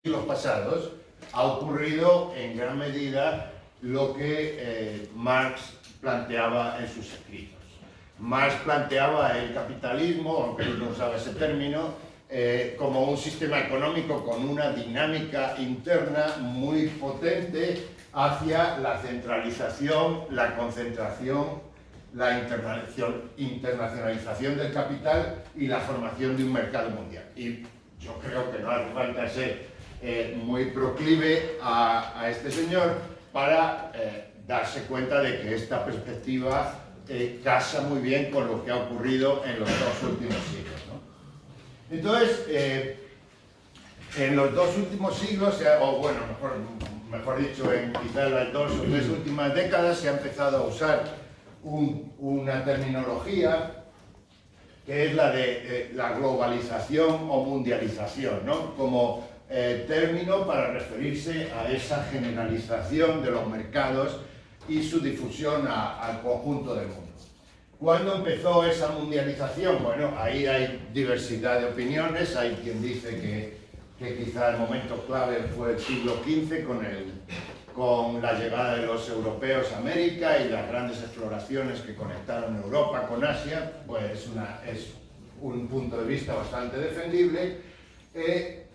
siglos pasados ha ocurrido en gran medida lo que Marx planteaba en sus escritos. Marx planteaba el capitalismo, aunque él no usaba ese término, como un sistema económico con una dinámica interna muy potente hacia la centralización, la concentración, la internacionalización del capital y la formación de un mercado mundial. Y yo creo que no hace falta ser muy proclive a este señor para darse cuenta de que esta perspectiva casa muy bien con lo que ha ocurrido en los dos últimos siglos, ¿no? Entonces, en los dos últimos siglos, o bueno, mejor dicho, en quizás las dos o tres últimas décadas, se ha empezado a usar una terminología que es la de la globalización o mundialización, ¿no? Como término para referirse a esa generalización de los mercados y su difusión al conjunto del mundo. ¿Cuándo empezó esa mundialización? Bueno, ahí hay diversidad de opiniones. Hay quien dice que quizá el momento clave fue el siglo XV con la llegada de los europeos a América y las grandes exploraciones que conectaron Europa con Asia. Pues es un punto de vista bastante defendible,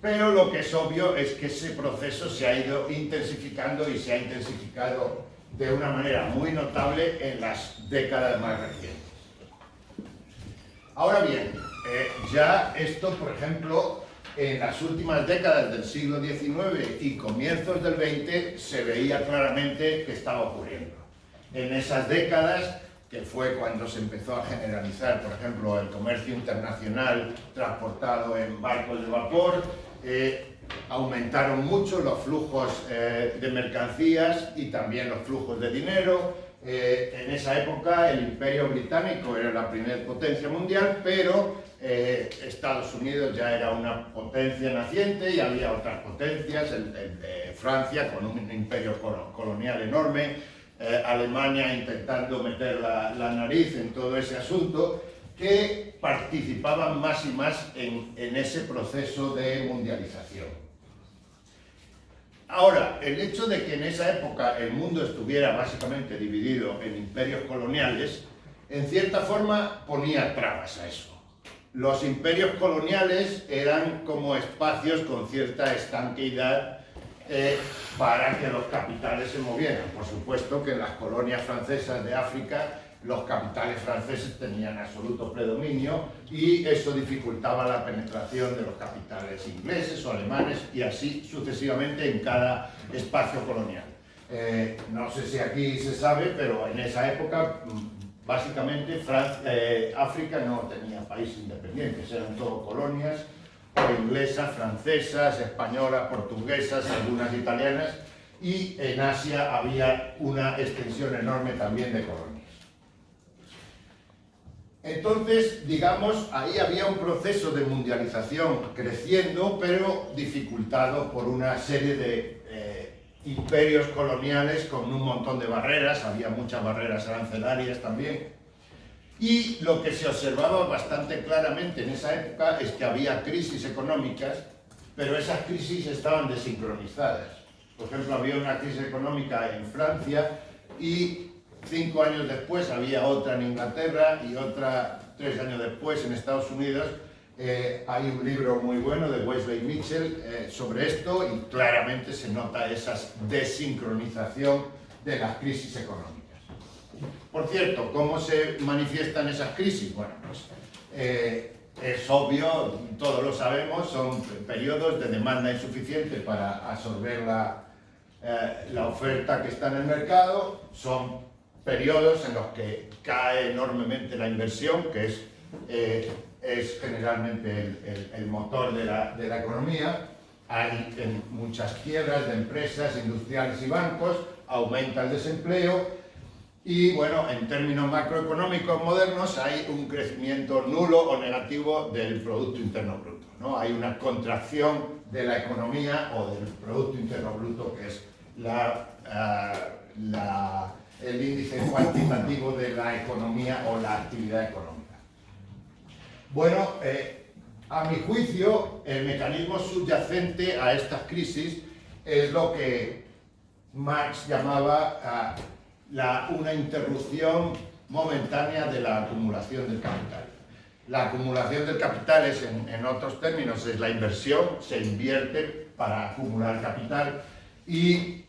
pero lo que es obvio es que ese proceso se ha ido intensificando y se ha intensificado de una manera muy notable en las décadas más recientes. Ahora bien, ya esto, por ejemplo, en las últimas décadas del siglo XIX y comienzos del XX se veía claramente que estaba ocurriendo. En esas décadas, que fue cuando se empezó a generalizar, por ejemplo, el comercio internacional transportado en barcos de vapor, aumentaron mucho los flujos de mercancías y también los flujos de dinero. En esa época el Imperio Británico era la primera potencia mundial, pero Estados Unidos ya era una potencia naciente y había otras potencias, Francia con un imperio colonial enorme, Alemania intentando meter la nariz en todo ese asunto, que participaban más y más en ese proceso de mundialización. Ahora, el hecho de que en esa época el mundo estuviera básicamente dividido en imperios coloniales, en cierta forma ponía trabas a eso. Los imperios coloniales eran como espacios con cierta estanqueidad para que los capitales se movieran. Por supuesto que en las colonias francesas de África los capitales franceses tenían absoluto predominio y eso dificultaba la penetración de los capitales ingleses o alemanes y así sucesivamente en cada espacio colonial. No sé si aquí se sabe, pero en esa época básicamente África no tenía países independientes, eran todo colonias o inglesas, francesas, españolas, portuguesas, algunas italianas, y en Asia había una extensión enorme también de colonias. Entonces, digamos, ahí había un proceso de mundialización creciendo, pero dificultado por una serie de imperios coloniales con un montón de barreras, había muchas barreras arancelarias también. Y lo que se observaba bastante claramente en esa época es que había crisis económicas, pero esas crisis estaban desincronizadas. Por ejemplo, había una crisis económica en Francia y 5 años después había otra en Inglaterra y otra 3 años después en Estados Unidos. Hay un libro muy bueno de Wesley Mitchell sobre esto y claramente se nota esa desincronización de las crisis económicas. Por cierto, ¿cómo se manifiestan esas crisis? Bueno, pues es obvio, todos lo sabemos, son periodos de demanda insuficiente para absorber la oferta que está en el mercado, son periodos en los que cae enormemente la inversión, que es generalmente el motor de la economía. Hay muchas quiebras de empresas industriales y bancos, aumenta el desempleo y, bueno, en términos macroeconómicos modernos hay un crecimiento nulo o negativo del Producto Interno Bruto, ¿no? Hay una contracción de la economía o del Producto Interno Bruto, que es el índice cuantitativo de la economía o la actividad económica. Bueno, A mi juicio, el mecanismo subyacente a estas crisis es lo que Marx llamaba una interrupción momentánea de la acumulación del capital. La acumulación del capital es, en otros términos, es la inversión, se invierte para acumular capital y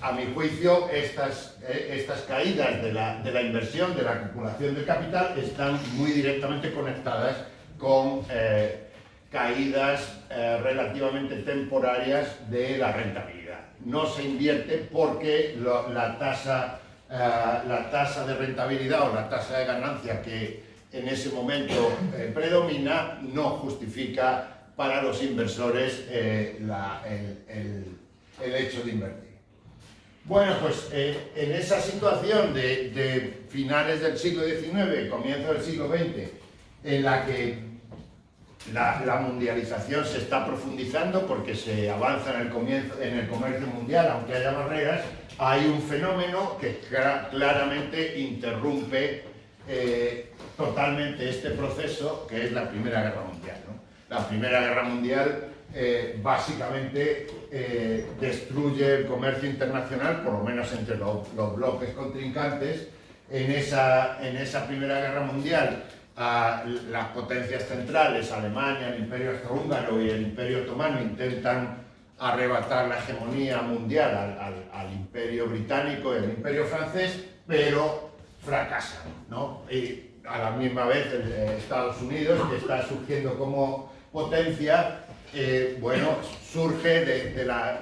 a mi juicio estas caídas de la inversión, de la acumulación del capital, están muy directamente conectadas con caídas relativamente temporarias de la rentabilidad. No se invierte porque la tasa de rentabilidad o la tasa de ganancia que en ese momento predomina no justifica para los inversores el hecho de invertir. Bueno, pues en esa situación de finales del siglo XIX, comienzo del siglo XX, en la que la mundialización se está profundizando porque se avanza en el comercio mundial, aunque haya barreras, hay un fenómeno que claramente interrumpe totalmente este proceso, que es la Primera Guerra Mundial, ¿no? La Primera Guerra Mundial básicamente destruye el comercio internacional, por lo menos entre los bloques contrincantes. En esa Primera Guerra Mundial, las potencias centrales, Alemania, el Imperio Austrohúngaro y el Imperio Otomano, intentan arrebatar la hegemonía mundial al Imperio Británico y al Imperio Francés, pero fracasan, ¿no? Y a la misma vez Estados Unidos, que está surgiendo como potencia, bueno, surge de la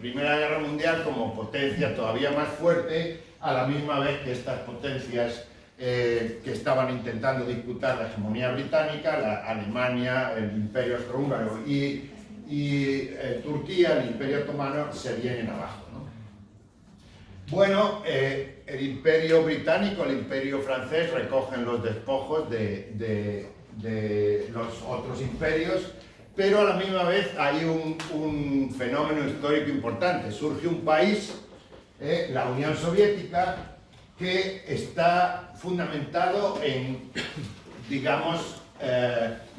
Primera Guerra Mundial como potencia todavía más fuerte, a la misma vez que estas potencias que estaban intentando disputar la hegemonía británica, la Alemania, el Imperio Austrohúngaro y Turquía, el Imperio Otomano, se vienen abajo, ¿no? Bueno, el Imperio Británico, el Imperio Francés recogen los despojos de los otros imperios, pero a la misma vez hay un fenómeno histórico importante. Surge un país, la Unión Soviética, que está fundamentado en, digamos,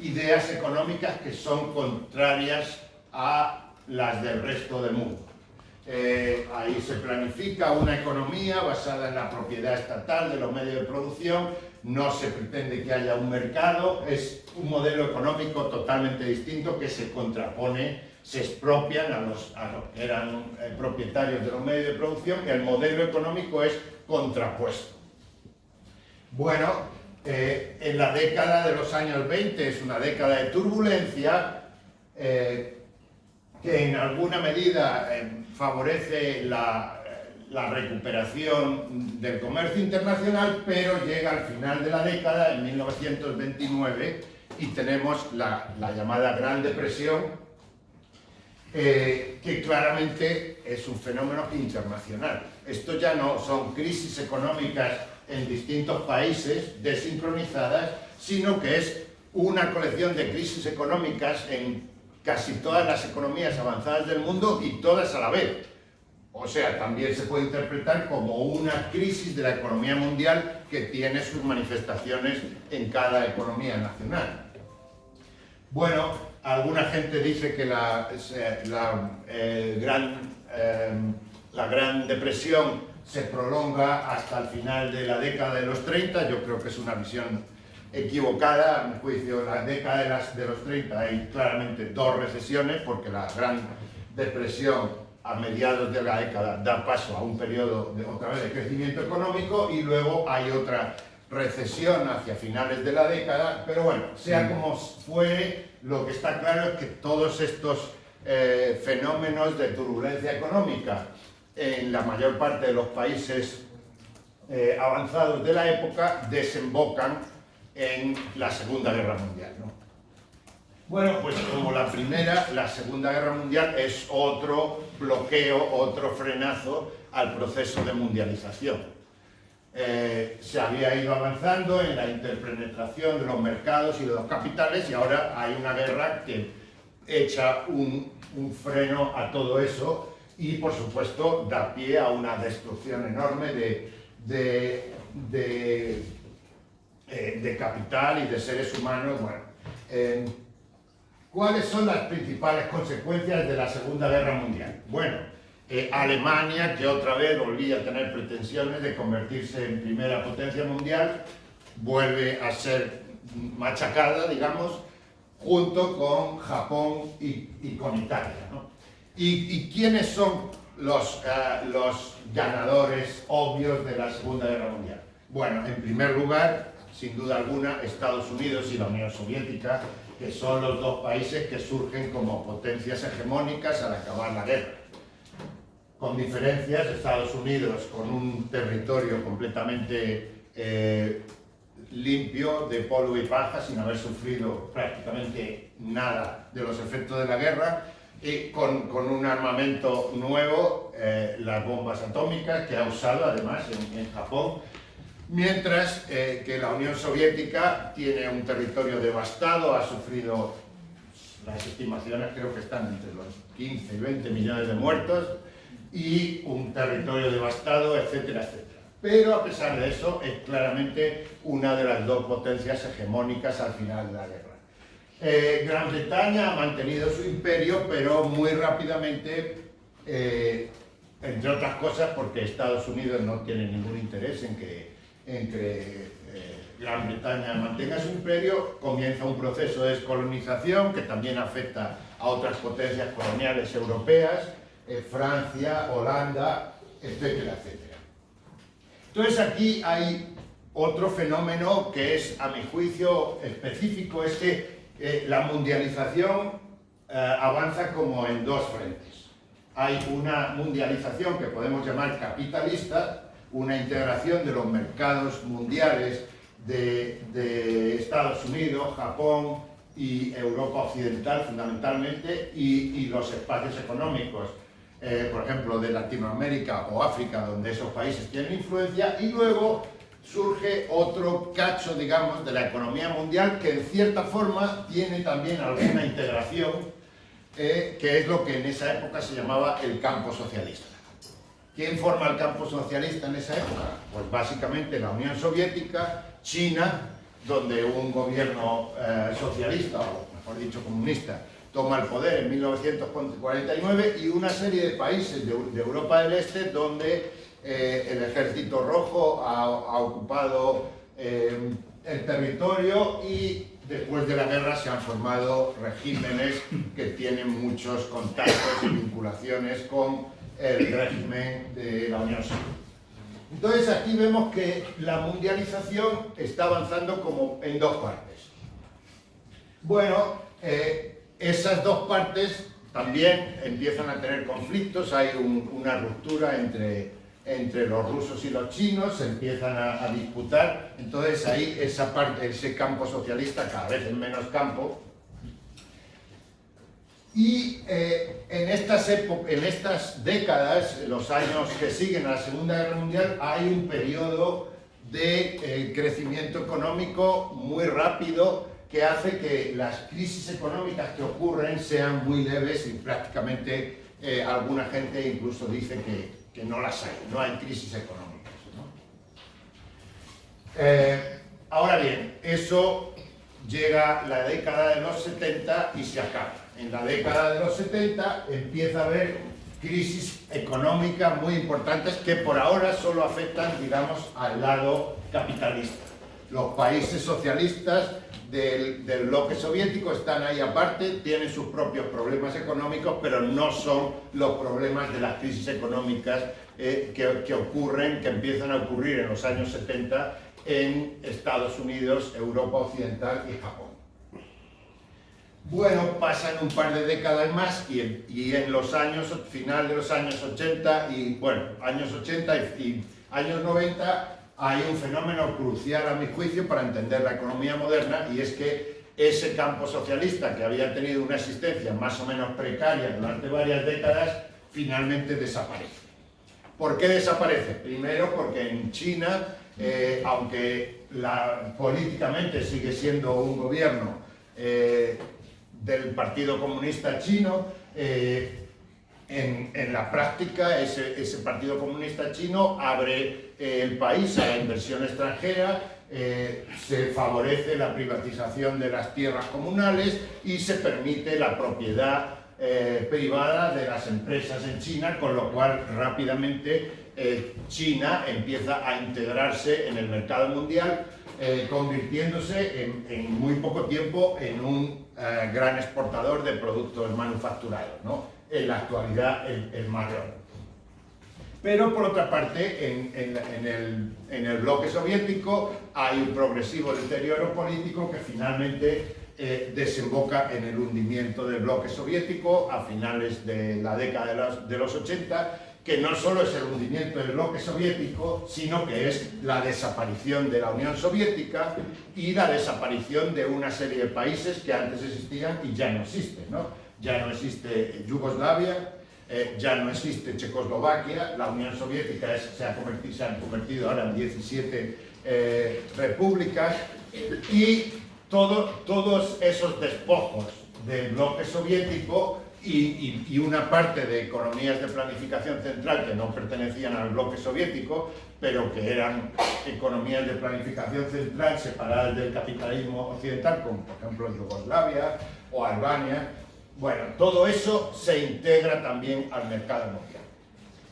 ideas económicas que son contrarias a las del resto del mundo. Ahí se planifica una economía basada en la propiedad estatal de los medios de producción, no se pretende que haya un mercado, es un modelo económico totalmente distinto que se contrapone, se expropian a los que eran propietarios de los medios de producción, y el modelo económico es contrapuesto. Bueno, en la década de los años 20 es una década de turbulencia que en alguna medida favorece la recuperación del comercio internacional, pero llega al final de la década, en 1929, y tenemos la llamada Gran Depresión, que claramente es un fenómeno internacional. Esto ya no son crisis económicas en distintos países desincronizadas, sino que es una colección de crisis económicas en casi todas las economías avanzadas del mundo y todas a la vez. O sea, también se puede interpretar como una crisis de la economía mundial que tiene sus manifestaciones en cada economía nacional. Bueno, alguna gente dice que la Gran Depresión se prolonga hasta el final de la década de los 30, yo creo que es una visión equivocada. A mi juicio, la década de los 30 hay claramente dos recesiones, porque la Gran Depresión a mediados de la década da paso a un periodo otra vez de crecimiento económico, y luego hay otra recesión hacia finales de la década. Pero bueno, sea como fuere, lo que está claro es que todos estos fenómenos de turbulencia económica en la mayor parte de los países avanzados de la época desembocan en la Segunda Guerra Mundial, ¿no? Bueno, pues como la Segunda Guerra Mundial es otro bloqueo, otro frenazo al proceso de mundialización. Se había ido avanzando en la interpenetración de los mercados y de los capitales, y ahora hay una guerra que echa un freno a todo eso y, por supuesto, da pie a una destrucción enorme de de capital y de seres humanos. Bueno, ¿cuáles son las principales consecuencias de la Segunda Guerra Mundial? Bueno, Alemania, que otra vez volvía a tener pretensiones de convertirse en primera potencia mundial, vuelve a ser machacada, digamos, junto con Japón y con Italia, ¿no? ¿Y quiénes son los ganadores obvios de la Segunda Guerra Mundial? Bueno, en primer lugar, sin duda alguna, Estados Unidos y la Unión Soviética, que son los dos países que surgen como potencias hegemónicas al acabar la guerra. Con diferencias, Estados Unidos con un territorio completamente limpio de polvo y paja, sin haber sufrido prácticamente nada de los efectos de la guerra, y con un armamento nuevo, las bombas atómicas, que ha usado además en Japón, mientras que la Unión Soviética tiene un territorio devastado, ha sufrido, las estimaciones creo que están entre los 15 y 20 millones de muertos, y un territorio devastado, etcétera, etcétera. Pero a pesar de eso, es claramente una de las dos potencias hegemónicas al final de la guerra. Gran Bretaña ha mantenido su imperio, pero muy rápidamente, entre otras cosas porque Estados Unidos no tiene ningún interés en que Gran Bretaña mantenga su imperio, comienza un proceso de descolonización que también afecta a otras potencias coloniales europeas, Francia, Holanda, etcétera, etcétera. Entonces aquí hay otro fenómeno que es, a mi juicio, específico, es que la mundialización avanza como en dos frentes. Hay una mundialización que podemos llamar capitalista, una integración de los mercados mundiales de Estados Unidos, Japón y Europa Occidental fundamentalmente, y los espacios económicos, por ejemplo, de Latinoamérica o África, donde esos países tienen influencia, y luego surge otro cacho, digamos, de la economía mundial que en cierta forma tiene también alguna integración, que es lo que en esa época se llamaba el campo socialista. ¿Quién forma el campo socialista en esa época? Pues básicamente la Unión Soviética, China, donde un gobierno socialista, o mejor dicho comunista, toma el poder en 1949, y una serie de países de Europa del Este donde el Ejército Rojo ha ocupado el territorio, y después de la guerra se han formado regímenes que tienen muchos contactos y vinculaciones con el régimen de la Unión Soviética. Entonces aquí vemos que la mundialización está avanzando como en dos partes. Bueno, esas dos partes también empiezan a tener conflictos, hay una ruptura entre los rusos y los chinos, se empiezan a disputar, entonces ahí esa parte, ese campo socialista cada vez en menos campo. Y en estas décadas, los años que siguen a la Segunda Guerra Mundial, hay un periodo de crecimiento económico muy rápido que hace que las crisis económicas que ocurren sean muy leves, y prácticamente alguna gente incluso dice que no las hay, no hay crisis económicas, ¿no? Ahora bien, eso llega la década de los 70 y se acaba. En la década de los 70 empieza a haber crisis económicas muy importantes que por ahora solo afectan, digamos, al lado capitalista. Los países socialistas del bloque soviético están ahí aparte, tienen sus propios problemas económicos, pero no son los problemas de las crisis económicas que ocurren, que empiezan a ocurrir en los años 70 en Estados Unidos, Europa Occidental y Japón. Bueno, pasan un par de décadas más y en los años, final de los años 80 y, bueno, años 80 y años 90 hay un fenómeno crucial a mi juicio para entender la economía moderna, y es que ese campo socialista que había tenido una existencia más o menos precaria durante varias décadas, finalmente desaparece. ¿Por qué desaparece? Primero porque en China, aunque políticamente sigue siendo un gobierno del Partido Comunista Chino, en la práctica ese Partido Comunista Chino abre el país a la inversión extranjera, se favorece la privatización de las tierras comunales y se permite la propiedad privada de las empresas en China, con lo cual rápidamente China empieza a integrarse en el mercado mundial, convirtiéndose en muy poco tiempo en un gran exportador de productos manufacturados, ¿no? En la actualidad el mayor. Pero por otra parte, en el bloque soviético hay un progresivo deterioro político que finalmente desemboca en el hundimiento del bloque soviético a finales de la década de los 80, que no solo es el hundimiento del bloque soviético, sino que es la desaparición de la Unión Soviética y la desaparición de una serie de países que antes existían y ya no existen, ¿no? Ya no existe Yugoslavia, ya no existe Checoslovaquia, la Unión Soviética se han convertido ahora en 17 repúblicas, y todos esos despojos del bloque soviético y una parte de economías de planificación central que no pertenecían al bloque soviético, pero que eran economías de planificación central separadas del capitalismo occidental, como por ejemplo Yugoslavia o Albania. Bueno, todo eso se integra también al mercado mundial.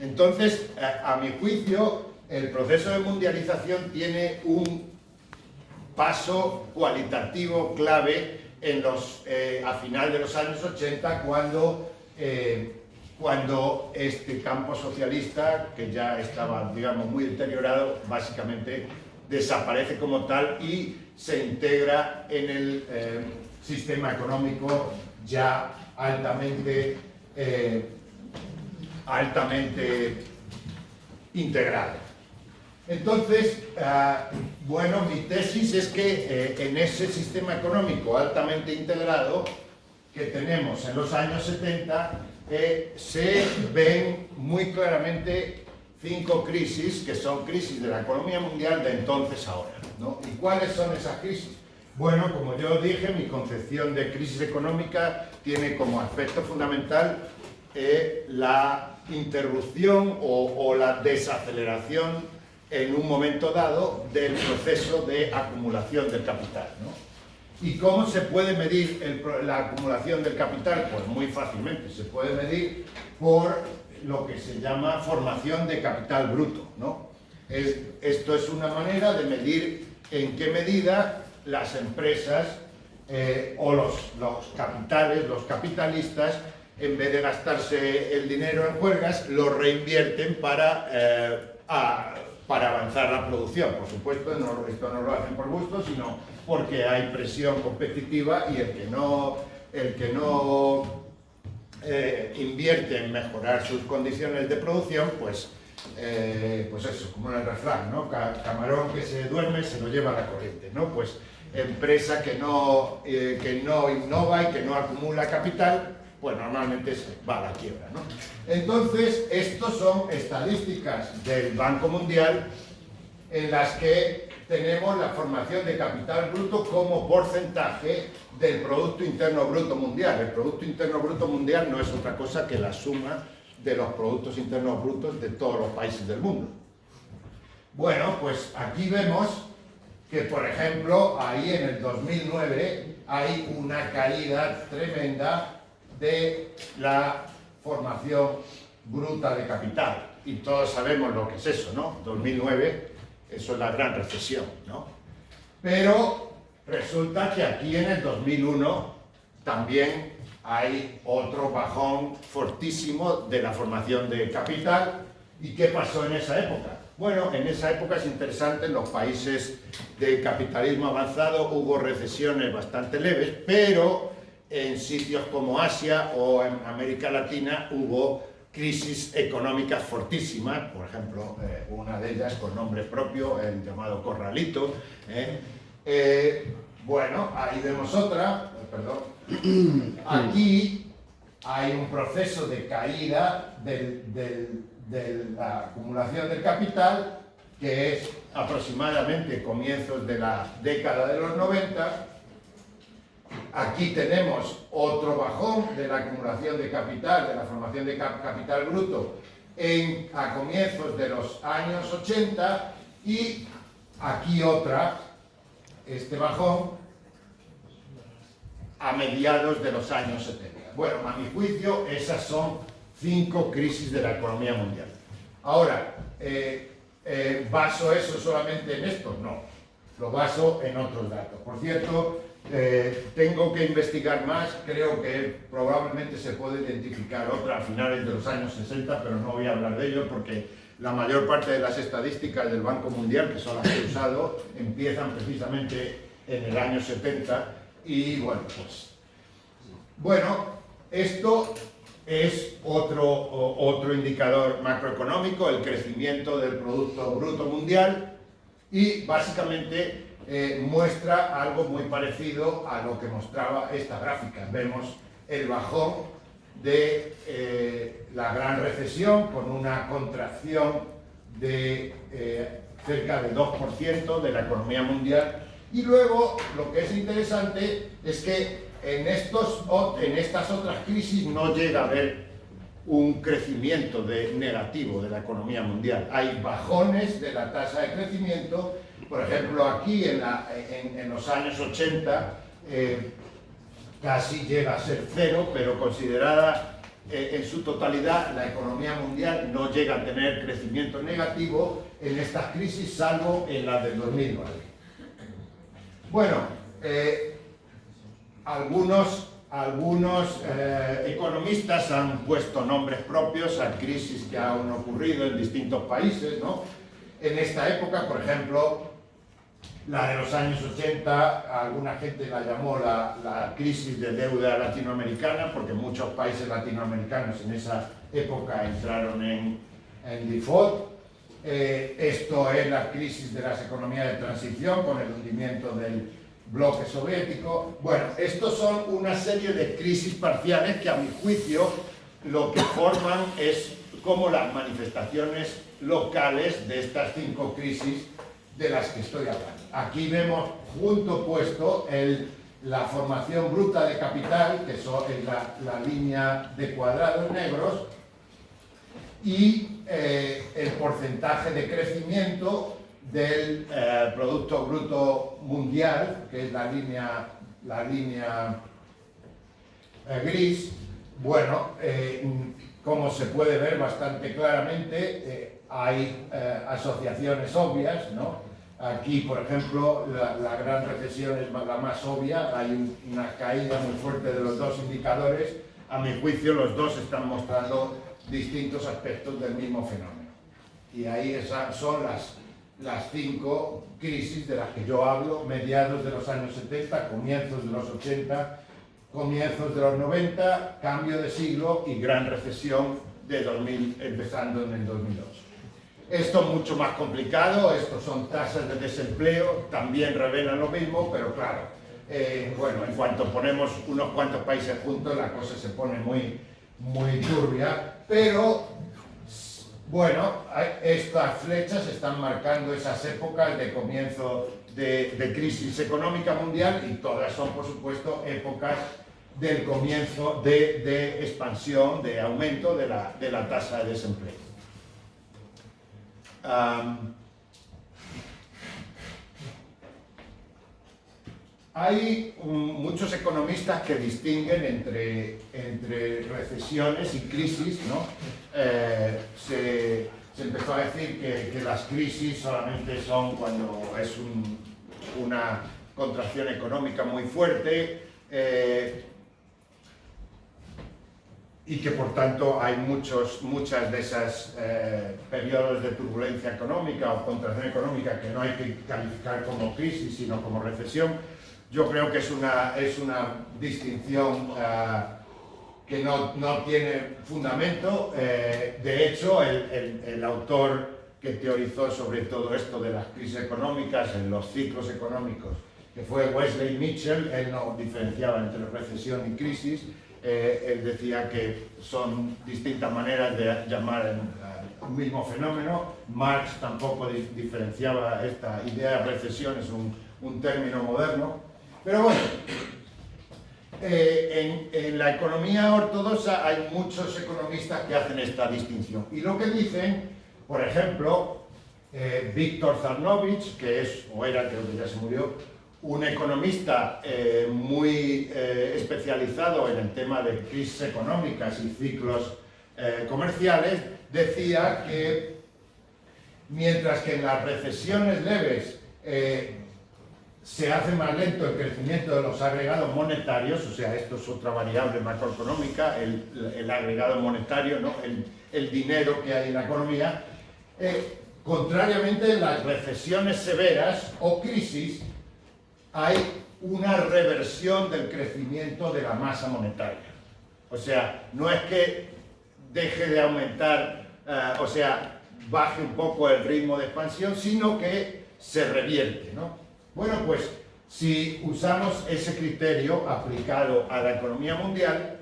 Entonces, a mi juicio, el proceso de mundialización tiene un paso cualitativo clave a final de los años 80, cuando este campo socialista, que ya estaba, digamos, muy deteriorado, básicamente desaparece como tal y se integra en el sistema económico ya altamente integrado. Entonces, bueno, mi tesis es que en ese sistema económico altamente integrado que tenemos en los años 70, se ven muy claramente 5 crisis, que son crisis de la economía mundial de entonces a ahora, ¿no? ¿Y cuáles son esas crisis? Bueno, como yo dije, mi concepción de crisis económica tiene como aspecto fundamental la interrupción o la desaceleración en un momento dado del proceso de acumulación del capital, ¿no? ¿Y cómo se puede medir la acumulación del capital? Pues muy fácilmente, se puede medir por lo que se llama formación de capital bruto, ¿no? Esto es una manera de medir en qué medida las empresas o los capitales, los capitalistas, en vez de gastarse el dinero en juergas, lo reinvierten para avanzar la producción. Por supuesto, esto no lo hacen por gusto, sino porque hay presión competitiva, y el que no invierte en mejorar sus condiciones de producción, pues eso, como en el refrán, ¿no? Camarón que se duerme se lo lleva la corriente, ¿no? Pues empresa que no innova y que no acumula capital, pues normalmente se va a la quiebra, ¿no? Entonces, estos son estadísticas del Banco Mundial en las que tenemos la formación de capital bruto como porcentaje del Producto Interno Bruto Mundial. El Producto Interno Bruto Mundial no es otra cosa que la suma de los Productos Internos Brutos de todos los países del mundo. Bueno, pues aquí vemos que, por ejemplo, ahí en el 2009 hay una caída tremenda de la formación bruta de capital. Y todos sabemos lo que es eso, ¿no? 2009, eso es la gran recesión, ¿no? Pero resulta que aquí en el 2001 también hay otro bajón fortísimo de la formación de capital. ¿Y qué pasó en esa época? Bueno, en esa época es interesante, en los países de capitalismo avanzado hubo recesiones bastante leves, pero en sitios como Asia o en América Latina hubo crisis económicas fortísimas, por ejemplo, una de ellas con nombre propio, el llamado Corralito. Bueno, ahí vemos otra, perdón. Aquí hay un proceso de caída de la acumulación del capital, que es aproximadamente comienzos de la década de los 90. Aquí tenemos otro bajón de la acumulación de capital, de la formación de capital bruto, a comienzos de los años 80 y aquí otra, este bajón, a mediados de los años 70. Bueno, a mi juicio, esas son 5 crisis de la economía mundial. Ahora, ¿baso eso solamente en esto? No, lo baso en otros datos. Por cierto, tengo que investigar más, creo que probablemente se puede identificar otra a finales de los años 60, pero no voy a hablar de ello porque la mayor parte de las estadísticas del Banco Mundial, que son las que he usado, empiezan precisamente en el año 70 y bueno, pues... Bueno, esto es otro indicador macroeconómico, el crecimiento del Producto Bruto Mundial y básicamente muestra algo muy parecido a lo que mostraba esta gráfica. Vemos el bajón de la gran recesión con una contracción de cerca del 2% de la economía mundial y luego lo que es interesante es que en estas otras crisis no llega a haber un crecimiento negativo de la economía mundial. Hay bajones de la tasa de crecimiento, por ejemplo aquí en los años 80 casi llega a ser cero, pero considerada en su totalidad la economía mundial no llega a tener crecimiento negativo en estas crisis, salvo en la del 2009. Bueno, algunos economistas han puesto nombres propios a crisis que han ocurrido en distintos países, ¿no? En esta época, por ejemplo, la de los años 80, alguna gente la llamó la crisis de deuda latinoamericana, porque muchos países latinoamericanos en esa época entraron en default. Esto es la crisis de las economías de transición con el hundimiento del bloque soviético. Bueno, estos son una serie de crisis parciales que a mi juicio lo que forman es como las manifestaciones locales de estas 5 crisis de las que estoy hablando. Aquí vemos junto puesto la formación bruta de capital, que es la línea de cuadrados negros, y el porcentaje de crecimiento del Producto Bruto Mundial, que es la línea gris. Bueno, como se puede ver bastante claramente, hay asociaciones obvias, ¿no? Aquí, por ejemplo, la gran recesión es la más obvia, hay una caída muy fuerte de los dos indicadores. A mi juicio, los dos están mostrando distintos aspectos del mismo fenómeno. Y ahí esas son las 5 crisis de las que yo hablo, mediados de los años 70, comienzos de los 80, comienzos de los 90, cambio de siglo y gran recesión de 2000, empezando en el 2008. Esto es mucho más complicado, estos son tasas de desempleo, también revelan lo mismo, pero claro, bueno, en cuanto ponemos unos cuantos países juntos, la cosa se pone muy turbia, pero bueno, estas flechas están marcando esas épocas de comienzo de crisis económica mundial y todas son, por supuesto, épocas del comienzo de expansión, de aumento de la tasa de desempleo. Hay muchos economistas que distinguen entre recesiones y crisis, ¿no? Se empezó a decir que las crisis solamente son cuando es una contracción económica muy fuerte y que por tanto hay muchas de esas periodos de turbulencia económica o contracción económica que no hay que calificar como crisis sino como recesión. Yo creo que es una distinción que no tiene fundamento. De hecho, el autor que teorizó sobre todo esto de las crisis económicas, en los ciclos económicos, que fue Wesley Mitchell, él no diferenciaba entre recesión y crisis. Él decía que son distintas maneras de llamar un mismo fenómeno. Marx tampoco diferenciaba esta idea de recesión, es un término moderno. Pero bueno, en la economía ortodoxa hay muchos economistas que hacen esta distinción. Y lo que dicen, por ejemplo, Víctor Zarnovich, que es, o era, creo que ya se murió, un economista muy especializado en el tema de crisis económicas y ciclos comerciales, decía que mientras que en las recesiones leves se hace más lento el crecimiento de los agregados monetarios, o sea, esto es otra variable macroeconómica, el agregado monetario, ¿no? el dinero que hay en la economía, contrariamente en las recesiones severas o crisis, hay una reversión del crecimiento de la masa monetaria. O sea, no es que deje de aumentar, o sea, baje un poco el ritmo de expansión, sino que se revierte, ¿no? Bueno, pues si usamos ese criterio aplicado a la economía mundial,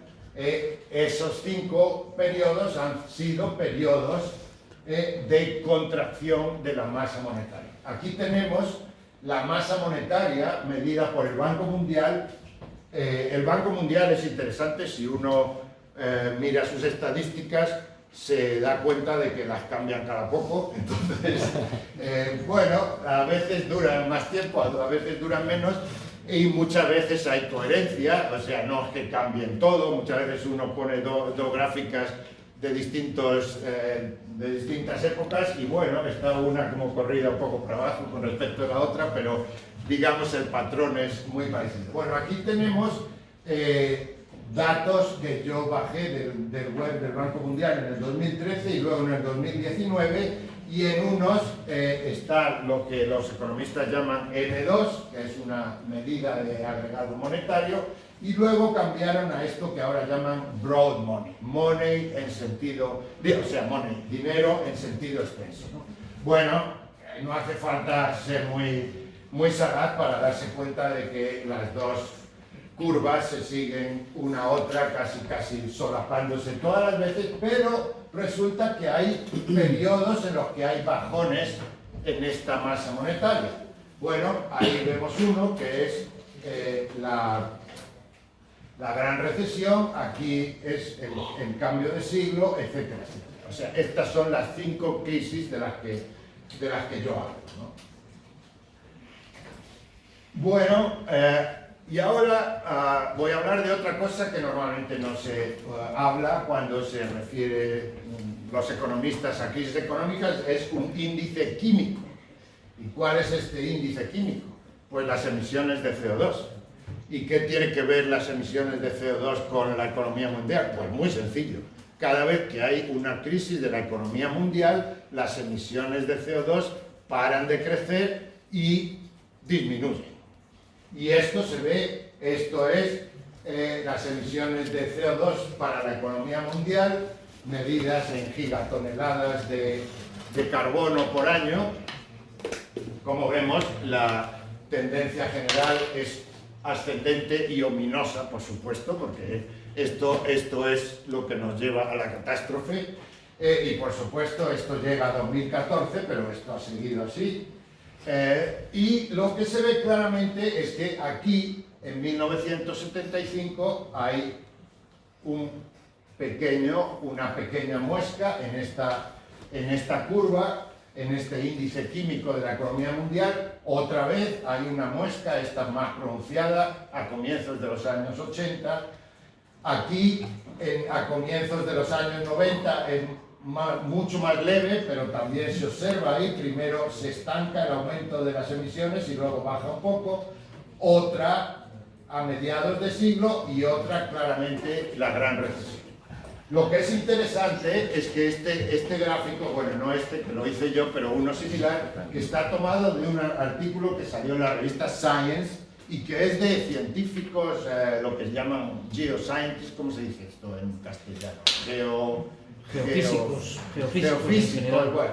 esos 5 periodos han sido periodos de contracción de la masa monetaria. Aquí tenemos la masa monetaria medida por el Banco Mundial. El Banco Mundial es interesante, si uno mira sus estadísticas, se da cuenta de que las cambian cada poco, entonces, bueno, a veces duran más tiempo, a veces duran menos, y muchas veces hay coherencia, o sea, no es que cambien todo, muchas veces uno pone dos gráficas de distintas épocas, y bueno, está una como corrida un poco para abajo con respecto a la otra, pero digamos el patrón es muy parecido. Bueno, aquí tenemos datos que yo bajé del web del Banco Mundial en el 2013 y luego en el 2019, y en unos está lo que los economistas llaman N2, que es una medida de agregado monetario, y luego cambiaron a esto que ahora llaman broad money, money en sentido, o sea, money, dinero en sentido extenso, ¿no? Bueno, no hace falta ser muy sagaz para darse cuenta de que las dos curvas se siguen una a otra casi solapándose todas las veces, pero resulta que hay periodos en los que hay bajones en esta masa monetaria. Bueno, ahí vemos uno que es la gran recesión, aquí es el cambio de siglo, etcétera, etcétera. O sea, estas son las 5 crisis de las que yo hablo, ¿no? Bueno, y ahora voy a hablar de otra cosa que normalmente no se habla cuando se refiere los economistas a crisis económicas, es un índice químico. ¿Y cuál es este índice químico? Pues las emisiones de CO2. ¿Y qué tiene que ver las emisiones de CO2 con la economía mundial? Pues muy sencillo. Cada vez que hay una crisis de la economía mundial, las emisiones de CO2 paran de crecer y disminuyen. Y esto se ve, esto es las emisiones de CO2 para la economía mundial, medidas en gigatoneladas de carbono por año. Como vemos, la tendencia general es ascendente y ominosa, por supuesto, porque esto es lo que nos lleva a la catástrofe, y por supuesto esto llega a 2014, pero esto ha seguido así. Y lo que se ve claramente es que aquí, en 1975, hay una pequeña muesca en esta curva, en este índice químico de la economía mundial. Otra vez hay una muesca, esta más pronunciada, a comienzos de los años 80. Aquí, a comienzos de los años 90, mucho más leve, pero también se observa ahí, primero se estanca el aumento de las emisiones y luego baja un poco, otra a mediados de siglo y otra claramente la gran recesión. Lo que es interesante es que este gráfico, bueno, no este, que lo hice yo, pero uno similar, que está tomado de un artículo que salió en la revista Science y que es de científicos, lo que se llaman geoscientists, ¿cómo se dice esto en castellano? Geofísicos, bueno,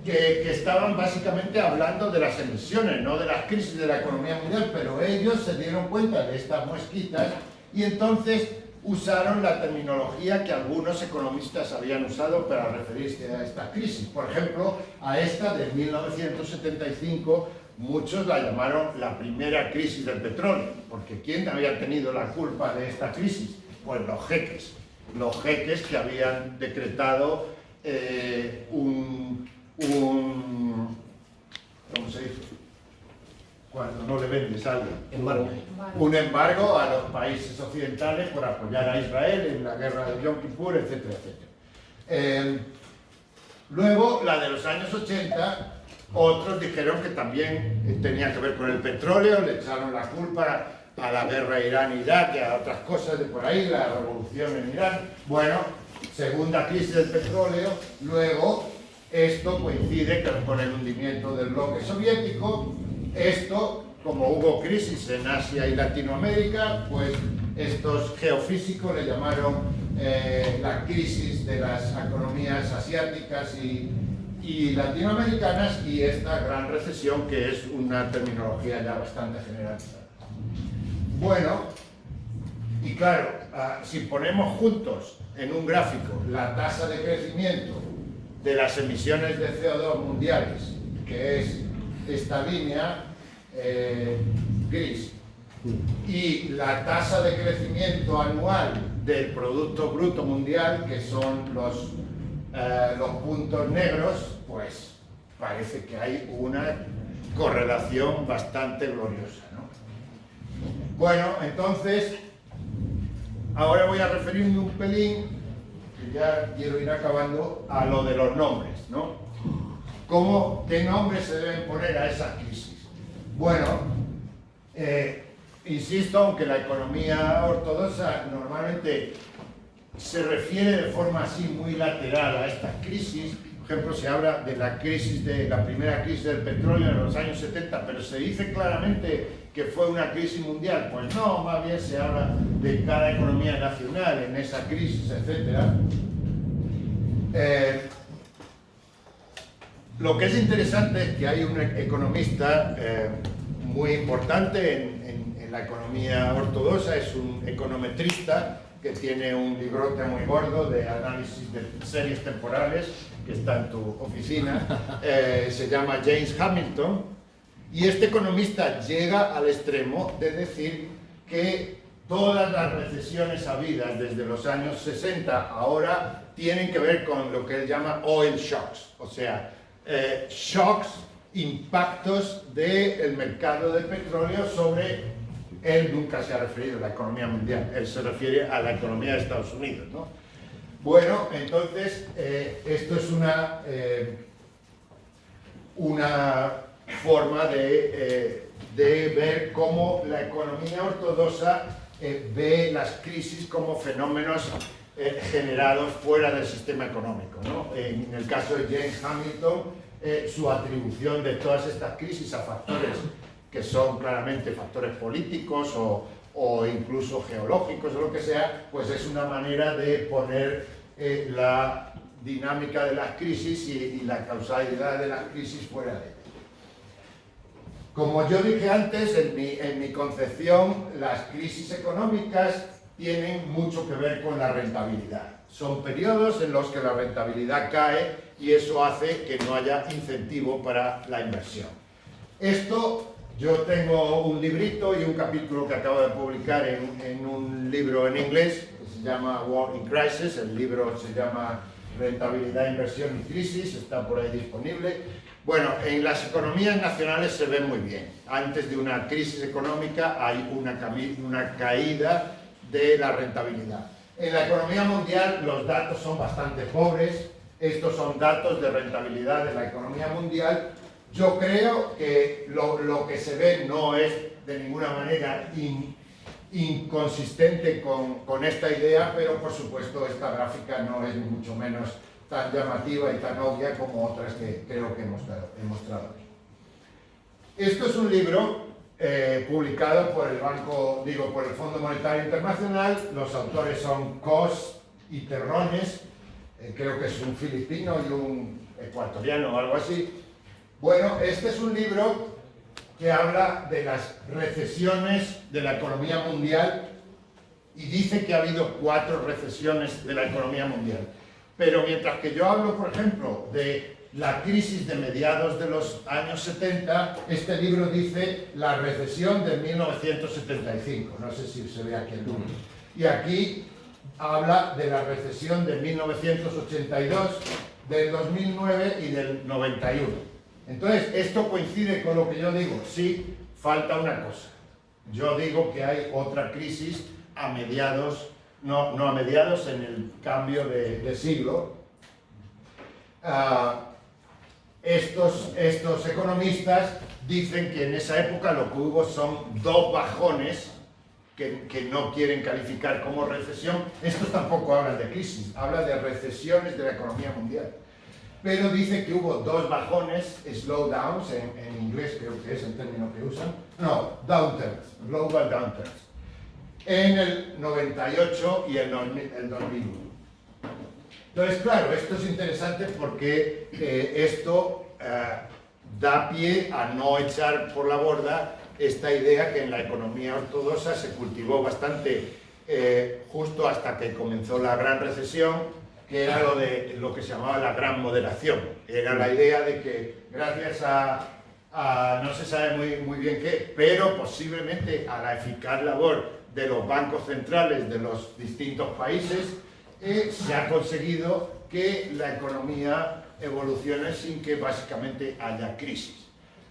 que estaban básicamente hablando de las emisiones, no de las crisis de la economía mundial, pero ellos se dieron cuenta de estas muesquitas y entonces usaron la terminología que algunos economistas habían usado para referirse a esta crisis. Por ejemplo, a esta de 1975, muchos la llamaron la primera crisis del petróleo, porque ¿quién había tenido la culpa de esta crisis? Pues los jeques que habían decretado ¿cómo se dice? Cuando no le vendes algo. Embargo. Un embargo a los países occidentales por apoyar a Israel en la guerra de Yom Kippur, etcétera, etcétera. Luego, la de los años 80, otros dijeron que también tenía que ver con el petróleo, le echaron la culpa a la guerra Irán-Irak y a otras cosas de por ahí, la revolución en Irán. Bueno, segunda crisis del petróleo, luego esto coincide con el hundimiento del bloque soviético. Esto, como hubo crisis en Asia y Latinoamérica, pues estos geofísicos le llamaron la crisis de las economías asiáticas y latinoamericanas, y esta gran recesión, que es una terminología ya bastante generalizada. Bueno, y claro, si ponemos juntos en un gráfico la tasa de crecimiento de las emisiones de CO2 mundiales, que es esta línea gris, y la tasa de crecimiento anual del Producto Bruto Mundial, que son los puntos negros, pues parece que hay una correlación bastante gloriosa, ¿no? Bueno, entonces, ahora voy a referirme un pelín, que ya quiero ir acabando, a lo de los nombres, ¿no? ¿Qué nombres se deben poner a esa crisis? Bueno, insisto, aunque la economía ortodoxa normalmente se refiere de forma así muy lateral a esta crisis. Por ejemplo, se habla de la primera crisis del petróleo en los años 70, pero se dice claramente que fue una crisis mundial. Pues no, más bien se habla de cada economía nacional en esa crisis, etc. Lo que es interesante es que hay un economista muy importante en la economía ortodoxa, es un econometrista que tiene un librote muy gordo de análisis de series temporales, que está en tu oficina, se llama James Hamilton, y este economista llega al extremo de decir que todas las recesiones habidas desde los años 60 ahora tienen que ver con lo que él llama oil shocks, o sea, shocks, impactos del mercado de petróleo sobre... Él nunca se ha referido a la economía mundial, él se refiere a la economía de Estados Unidos, ¿no? Bueno, entonces, esto es una forma de ver cómo la economía ortodoxa ve las crisis como fenómenos generados fuera del sistema económico, ¿no? En el caso de James Hamilton, su atribución de todas estas crisis a factores que son claramente factores políticos o incluso geológicos o lo que sea, pues es una manera de poner la dinámica de las crisis y la causalidad de las crisis fuera de ellas. Como yo dije antes, en mi concepción, las crisis económicas tienen mucho que ver con la rentabilidad. Son periodos en los que la rentabilidad cae y eso hace que no haya incentivo para la inversión. Esto... Yo tengo un librito y un capítulo que acabo de publicar en un libro en inglés que se llama War in Crisis. El libro se llama Rentabilidad, Inversión y Crisis, está por ahí disponible. Bueno, en las economías nacionales se ve muy bien. Antes de una crisis económica hay una caída de la rentabilidad. En la economía mundial los datos son bastante pobres. Estos son datos de rentabilidad de la economía mundial. Yo creo que lo que se ve no es de ninguna manera inconsistente con esta idea, pero por supuesto esta gráfica no es ni mucho menos tan llamativa y tan obvia como otras que creo que he mostrado aquí. Esto es un libro publicado por por el Fondo Monetario Internacional. Los autores son Cos y Terrones, creo que es un filipino y un ecuatoriano o algo así. Bueno, este es un libro que habla de las recesiones de la economía mundial y dice que ha habido 4 recesiones de la economía mundial. Pero mientras que yo hablo, por ejemplo, de la crisis de mediados de los años 70, este libro dice la recesión de 1975, no sé si se ve aquí el número. Y aquí habla de la recesión de 1982, del 2009 y del 91. Entonces, esto coincide con lo que yo digo, sí, falta una cosa. Yo digo que hay otra crisis a mediados, no a mediados, en el cambio de siglo. Estos economistas dicen que en esa época lo que hubo son dos bajones que no quieren calificar como recesión. Estos tampoco hablan de crisis, hablan de recesiones de la economía mundial. Pero dice que hubo dos bajones, slowdowns, en inglés creo que es el término que usan, no, downturns, global downturns, en el 98 y el 2001. Entonces, claro, esto es interesante porque esto da pie a no echar por la borda esta idea que en la economía ortodoxa se cultivó bastante justo hasta que comenzó la gran recesión, que era lo que se llamaba la gran moderación. Era la idea de que gracias a no se sabe muy bien qué, pero posiblemente a la eficaz labor de los bancos centrales de los distintos países, se ha conseguido que la economía evolucione sin que básicamente haya crisis.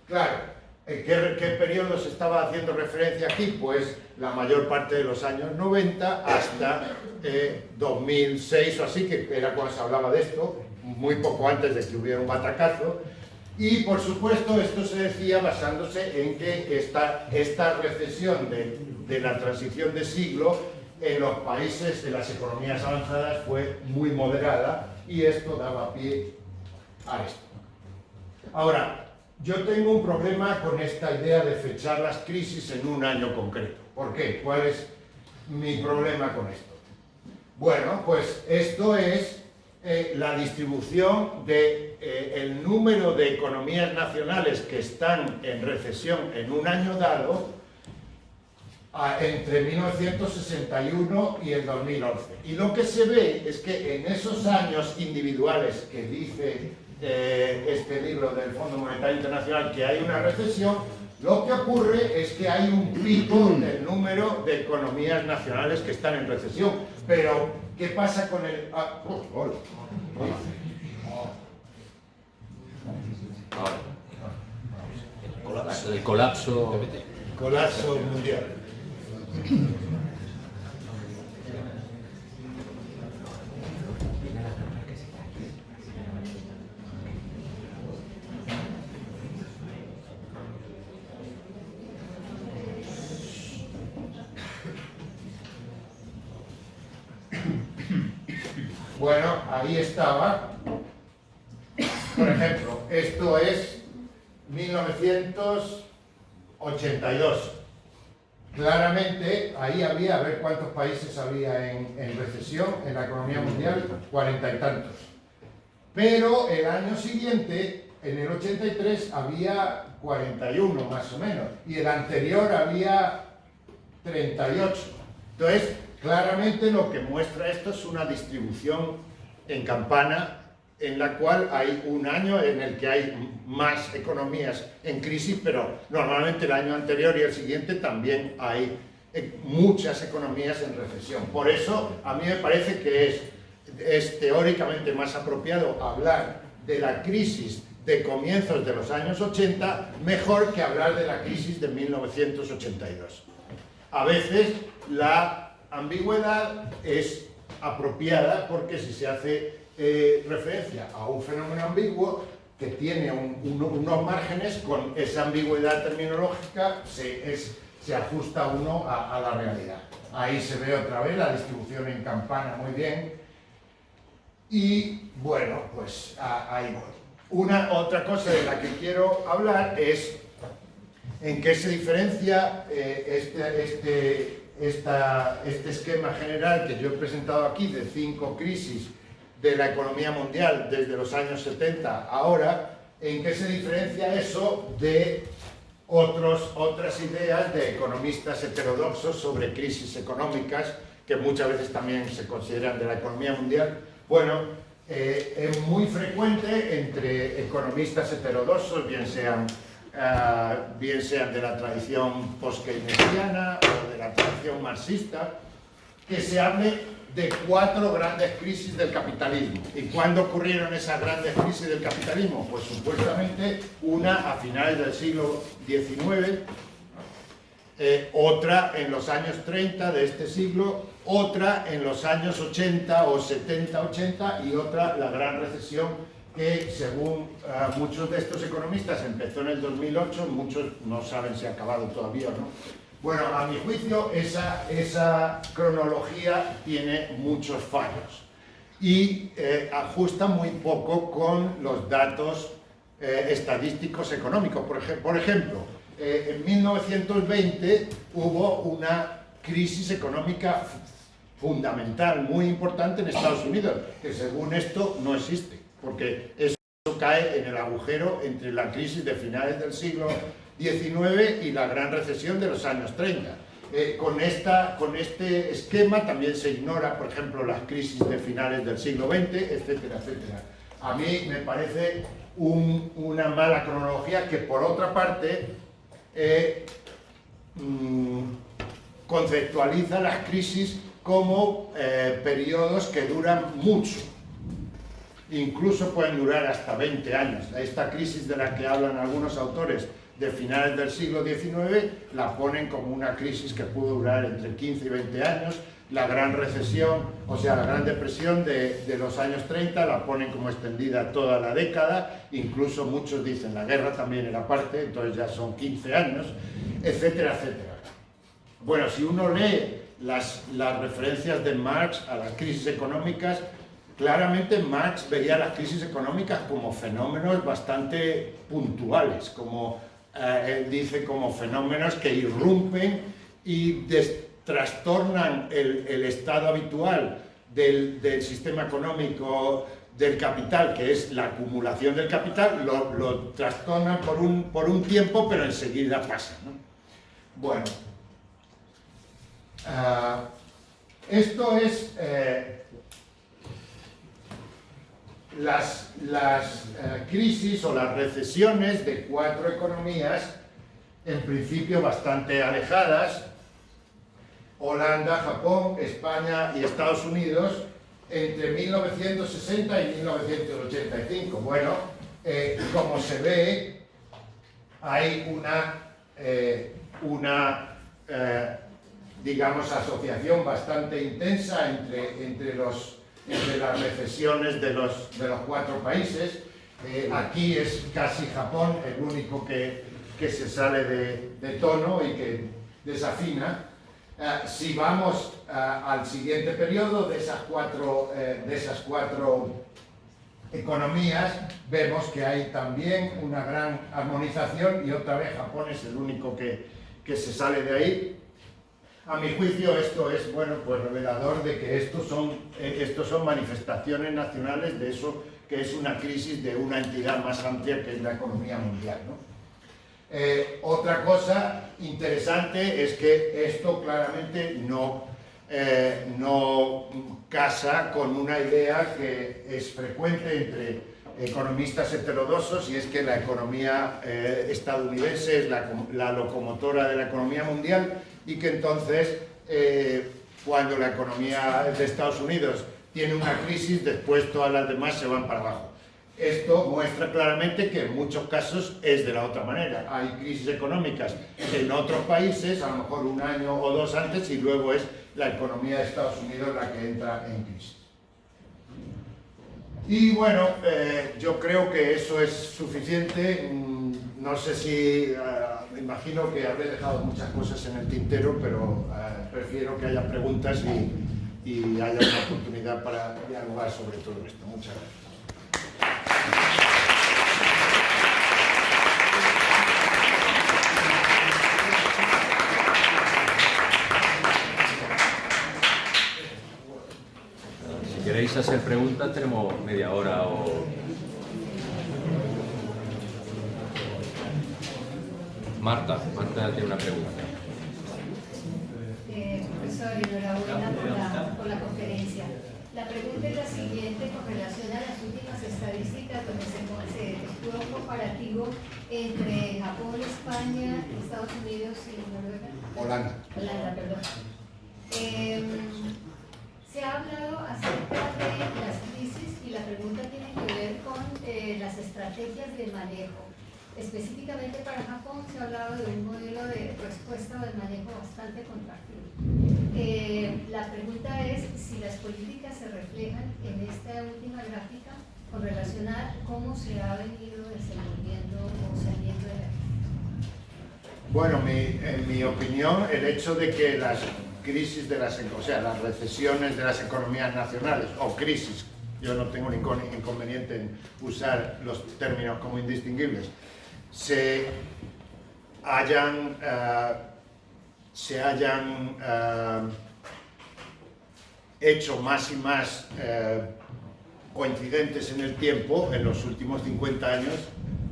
Claro, ¿qué periodo se estaba haciendo referencia aquí? Pues la mayor parte de los años 90 hasta 2006 o así, que era cuando se hablaba de esto, muy poco antes de que hubiera un batacazo. Y por supuesto esto se decía basándose en que esta recesión de la transición de siglo en los países de las economías avanzadas fue muy moderada y esto daba pie a esto. Ahora, yo tengo un problema con esta idea de fechar las crisis en un año concreto. ¿Por qué? ¿Cuál es mi problema con esto? Bueno, pues esto es la distribución del número de economías nacionales que están en recesión en un año dado entre 1961 y el 2011. Y lo que se ve es que en esos años individuales que dice este libro del Fondo Monetario Internacional que hay una recesión, lo que ocurre es que hay un pico del número de economías nacionales que están en recesión. Pero, ¿qué pasa con el... El colapso mundial. Bueno, ahí estaba. Por ejemplo, esto es 1982. Claramente, ahí había, a ver cuántos países había en recesión en la economía mundial, 40 y tantos. Pero el año siguiente, en el 83, había 41 más o menos, y el anterior había 38. Entonces, claramente lo que muestra esto es una distribución en campana, en la cual hay un año en el que hay más economías en crisis, pero normalmente el año anterior y el siguiente también hay muchas economías en recesión. Por eso a mí me parece que es teóricamente más apropiado hablar de la crisis de comienzos de los años 80 mejor que hablar de la crisis de 1982. A veces la ambigüedad es apropiada porque si se hace referencia a un fenómeno ambiguo que tiene unos márgenes, con esa ambigüedad terminológica se ajusta uno a la realidad. Ahí se ve otra vez la distribución en campana muy bien. Y bueno, pues ahí voy. Otra cosa de la que quiero hablar es en qué se diferencia este esquema general que yo he presentado aquí de 5 crisis de la economía mundial desde los años 70 a ahora, en qué se diferencia eso de otras ideas de economistas heterodoxos sobre crisis económicas que muchas veces también se consideran de la economía mundial. Bueno, es muy frecuente entre economistas heterodoxos, bien sean de la tradición post-keynesiana o de la tradición marxista, que se hable de 4 grandes crisis del capitalismo. ¿Y cuándo ocurrieron esas grandes crisis del capitalismo? Pues supuestamente una a finales del siglo XIX, otra en los años 30 de este siglo, otra en los años 80 o 70-80 y otra la gran recesión que según muchos de estos economistas empezó en el 2008, muchos no saben si ha acabado todavía o no. Bueno, a mi juicio esa cronología tiene muchos fallos y ajusta muy poco con los datos estadísticos económicos. Por ejemplo, en 1920 hubo una crisis económica fundamental, muy importante en Estados Unidos, que según esto no existe, porque eso cae en el agujero entre la crisis de finales del siglo XIX y la gran recesión de los años 30. Con este esquema también se ignora, por ejemplo, las crisis de finales del siglo XX, etcétera, etcétera. A mí me parece una mala cronología que, por otra parte, conceptualiza las crisis como periodos que duran mucho. Incluso pueden durar hasta 20 años. Esta crisis de la que hablan algunos autores de finales del siglo XIX la ponen como una crisis que pudo durar entre 15 y 20 años. La gran recesión, o sea, la gran depresión de los años 30 la ponen como extendida toda la década. Incluso muchos dicen la guerra también era parte, entonces ya son 15 años, etcétera, etcétera. Bueno, si uno lee las referencias de Marx a las crisis económicas, claramente Marx veía las crisis económicas como fenómenos bastante puntuales, como él dice, como fenómenos que irrumpen y trastornan el estado habitual del sistema económico del capital, que es la acumulación del capital, lo trastornan por un tiempo, pero enseguida pasa, ¿no? Bueno, esto es las crisis o las recesiones de 4 economías, en principio bastante alejadas: Holanda, Japón, España y Estados Unidos, entre 1960 y 1985. Bueno, como se ve, hay una digamos, asociación bastante intensa entre las recesiones de los 4 países. Aquí es casi Japón el único que se sale de tono y que desafina. Si vamos al siguiente periodo de esas cuatro economías, vemos que hay también una gran armonización y otra vez Japón es el único que se sale de ahí. A mi juicio esto es, bueno, pues revelador de que estos son manifestaciones nacionales de eso que es una crisis de una entidad más amplia que es la economía mundial, ¿no? Otra cosa interesante es que esto claramente no casa con una idea que es frecuente entre economistas heterodoxos, y es que la economía estadounidense es la locomotora de la economía mundial, y que entonces cuando la economía de Estados Unidos tiene una crisis, después todas las demás se van para abajo. Esto muestra claramente que en muchos casos es de la otra manera. Hay crisis económicas en otros países, a lo mejor un año o 2 antes, y luego es la economía de Estados Unidos la que entra en crisis. Y bueno, yo creo que eso es suficiente. No sé si, me imagino que habré dejado muchas cosas en el tintero, pero prefiero que haya preguntas y haya una oportunidad para dialogar sobre todo esto. Muchas gracias. Si queréis hacer preguntas, tenemos media hora o... Marta tiene una pregunta. Profesor, enhorabuena por la conferencia. La pregunta es la siguiente con relación a las últimas estadísticas donde se efectúa un comparativo entre Japón, España, Estados Unidos y Noruega. Holanda, perdón. Se ha hablado acerca de las crisis y la pregunta tiene que ver con las estrategias de manejo. Específicamente para Japón se ha hablado de un modelo de respuesta o de manejo bastante contractivo. La pregunta es si las políticas se reflejan en esta última gráfica con relación a cómo se ha venido desenvolviendo o saliendo de la crisis. Bueno, en mi opinión, el hecho de que las crisis de las recesiones de las economías nacionales, o crisis, yo no tengo ningún inconveniente en usar los términos como indistinguibles, se hayan hecho más y más coincidentes en el tiempo, en los últimos 50 años,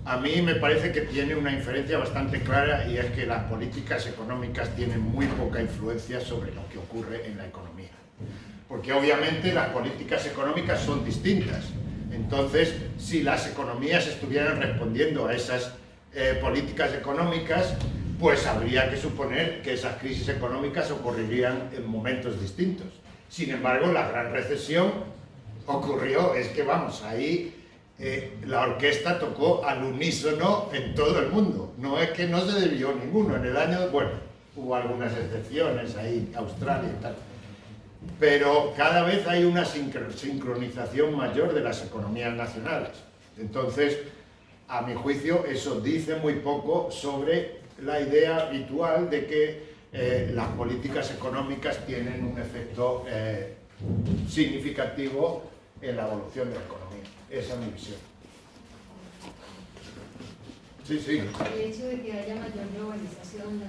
a mí me parece que tiene una inferencia bastante clara, y es que las políticas económicas tienen muy poca influencia sobre lo que ocurre en la economía. Porque obviamente las políticas económicas son distintas. Entonces, si las economías estuvieran respondiendo a esas políticas económicas, pues habría que suponer que esas crisis económicas ocurrirían en momentos distintos. Sin embargo, la gran recesión ocurrió, es que vamos, ahí la orquesta tocó al unísono en todo el mundo. No es que no se debió ninguno. En el año, bueno, hubo algunas excepciones ahí, Australia y tal. Pero cada vez hay una sincronización mayor de las economías nacionales. Entonces, a mi juicio, eso dice muy poco sobre la idea habitual de que las políticas económicas tienen un efecto significativo en la evolución de la economía. Esa es mi visión. Sí, sí. El hecho de que haya mayor globalización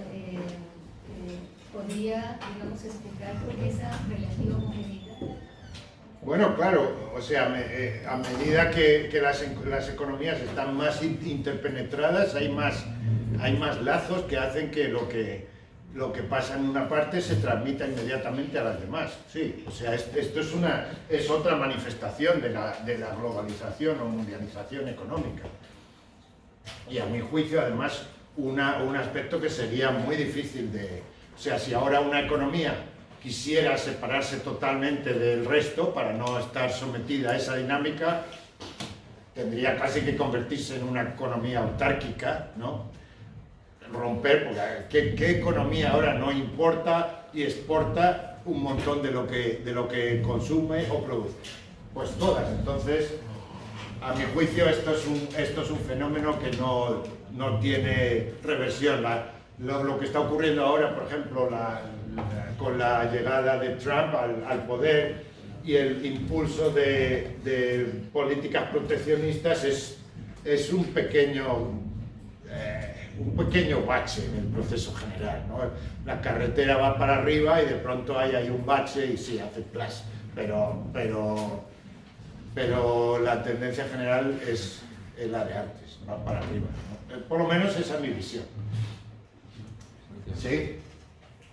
podría, digamos, explicar por qué esa relativa homogeneidad. Bueno, claro, o sea, a medida que las economías están más interpenetradas, hay más lazos que hacen que lo que pasa en una parte se transmita inmediatamente a las demás. Sí, o sea, esto es otra manifestación de la globalización o mundialización económica. Y a mi juicio, además, un aspecto que sería muy difícil de... O sea, si ahora una economía quisiera separarse totalmente del resto para no estar sometida a esa dinámica, tendría casi que convertirse en una economía autárquica, ¿no? Romper, porque ¿qué economía ahora no importa y exporta un montón de lo que consume o produce? Pues todas. Entonces, a mi juicio, esto es un fenómeno que no tiene reversión. Lo que está ocurriendo ahora, por ejemplo, con la llegada de Trump al poder y el impulso de políticas proteccionistas es un pequeño bache en el proceso general, ¿no? La carretera va para arriba y de pronto hay un bache y sí, hace plas, pero la tendencia general es la de antes, va para arriba, ¿no? Por lo menos esa es mi visión. ¿Sí?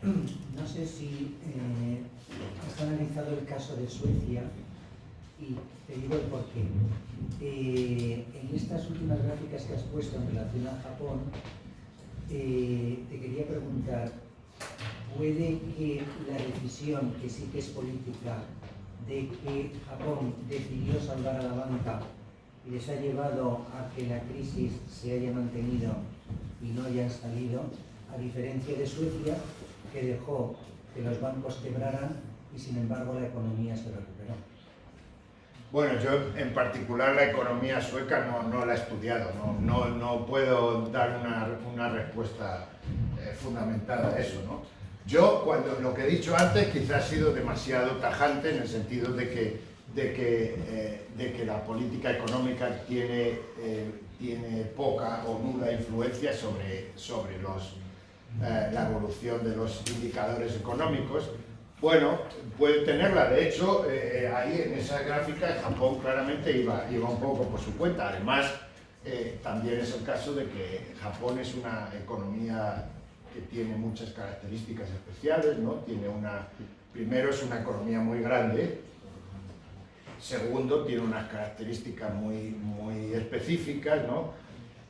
No sé si has analizado el caso de Suecia, y te digo el porqué. En estas últimas gráficas que has puesto en relación a Japón, te quería preguntar, ¿puede que la decisión, que sí que es política, de que Japón decidió salvar a la banca y les ha llevado a que la crisis se haya mantenido y no hayan salido, a diferencia de Suecia, que dejó que los bancos quebraran y sin embargo la economía se recuperó? Bueno, yo en particular la economía sueca no la he estudiado, no puedo dar una respuesta fundamentada a eso, ¿no? Yo, cuando lo que he dicho antes, quizás ha sido demasiado tajante en el sentido de que la política económica tiene poca o nula influencia sobre la evolución de los indicadores económicos. Bueno, puede tenerla. De hecho, ahí en esa gráfica Japón claramente iba un poco por su cuenta. Además, también es el caso de que Japón es una economía que tiene muchas características especiales, ¿no? Primero es una economía muy grande, segundo tiene unas características muy específicas, ¿no?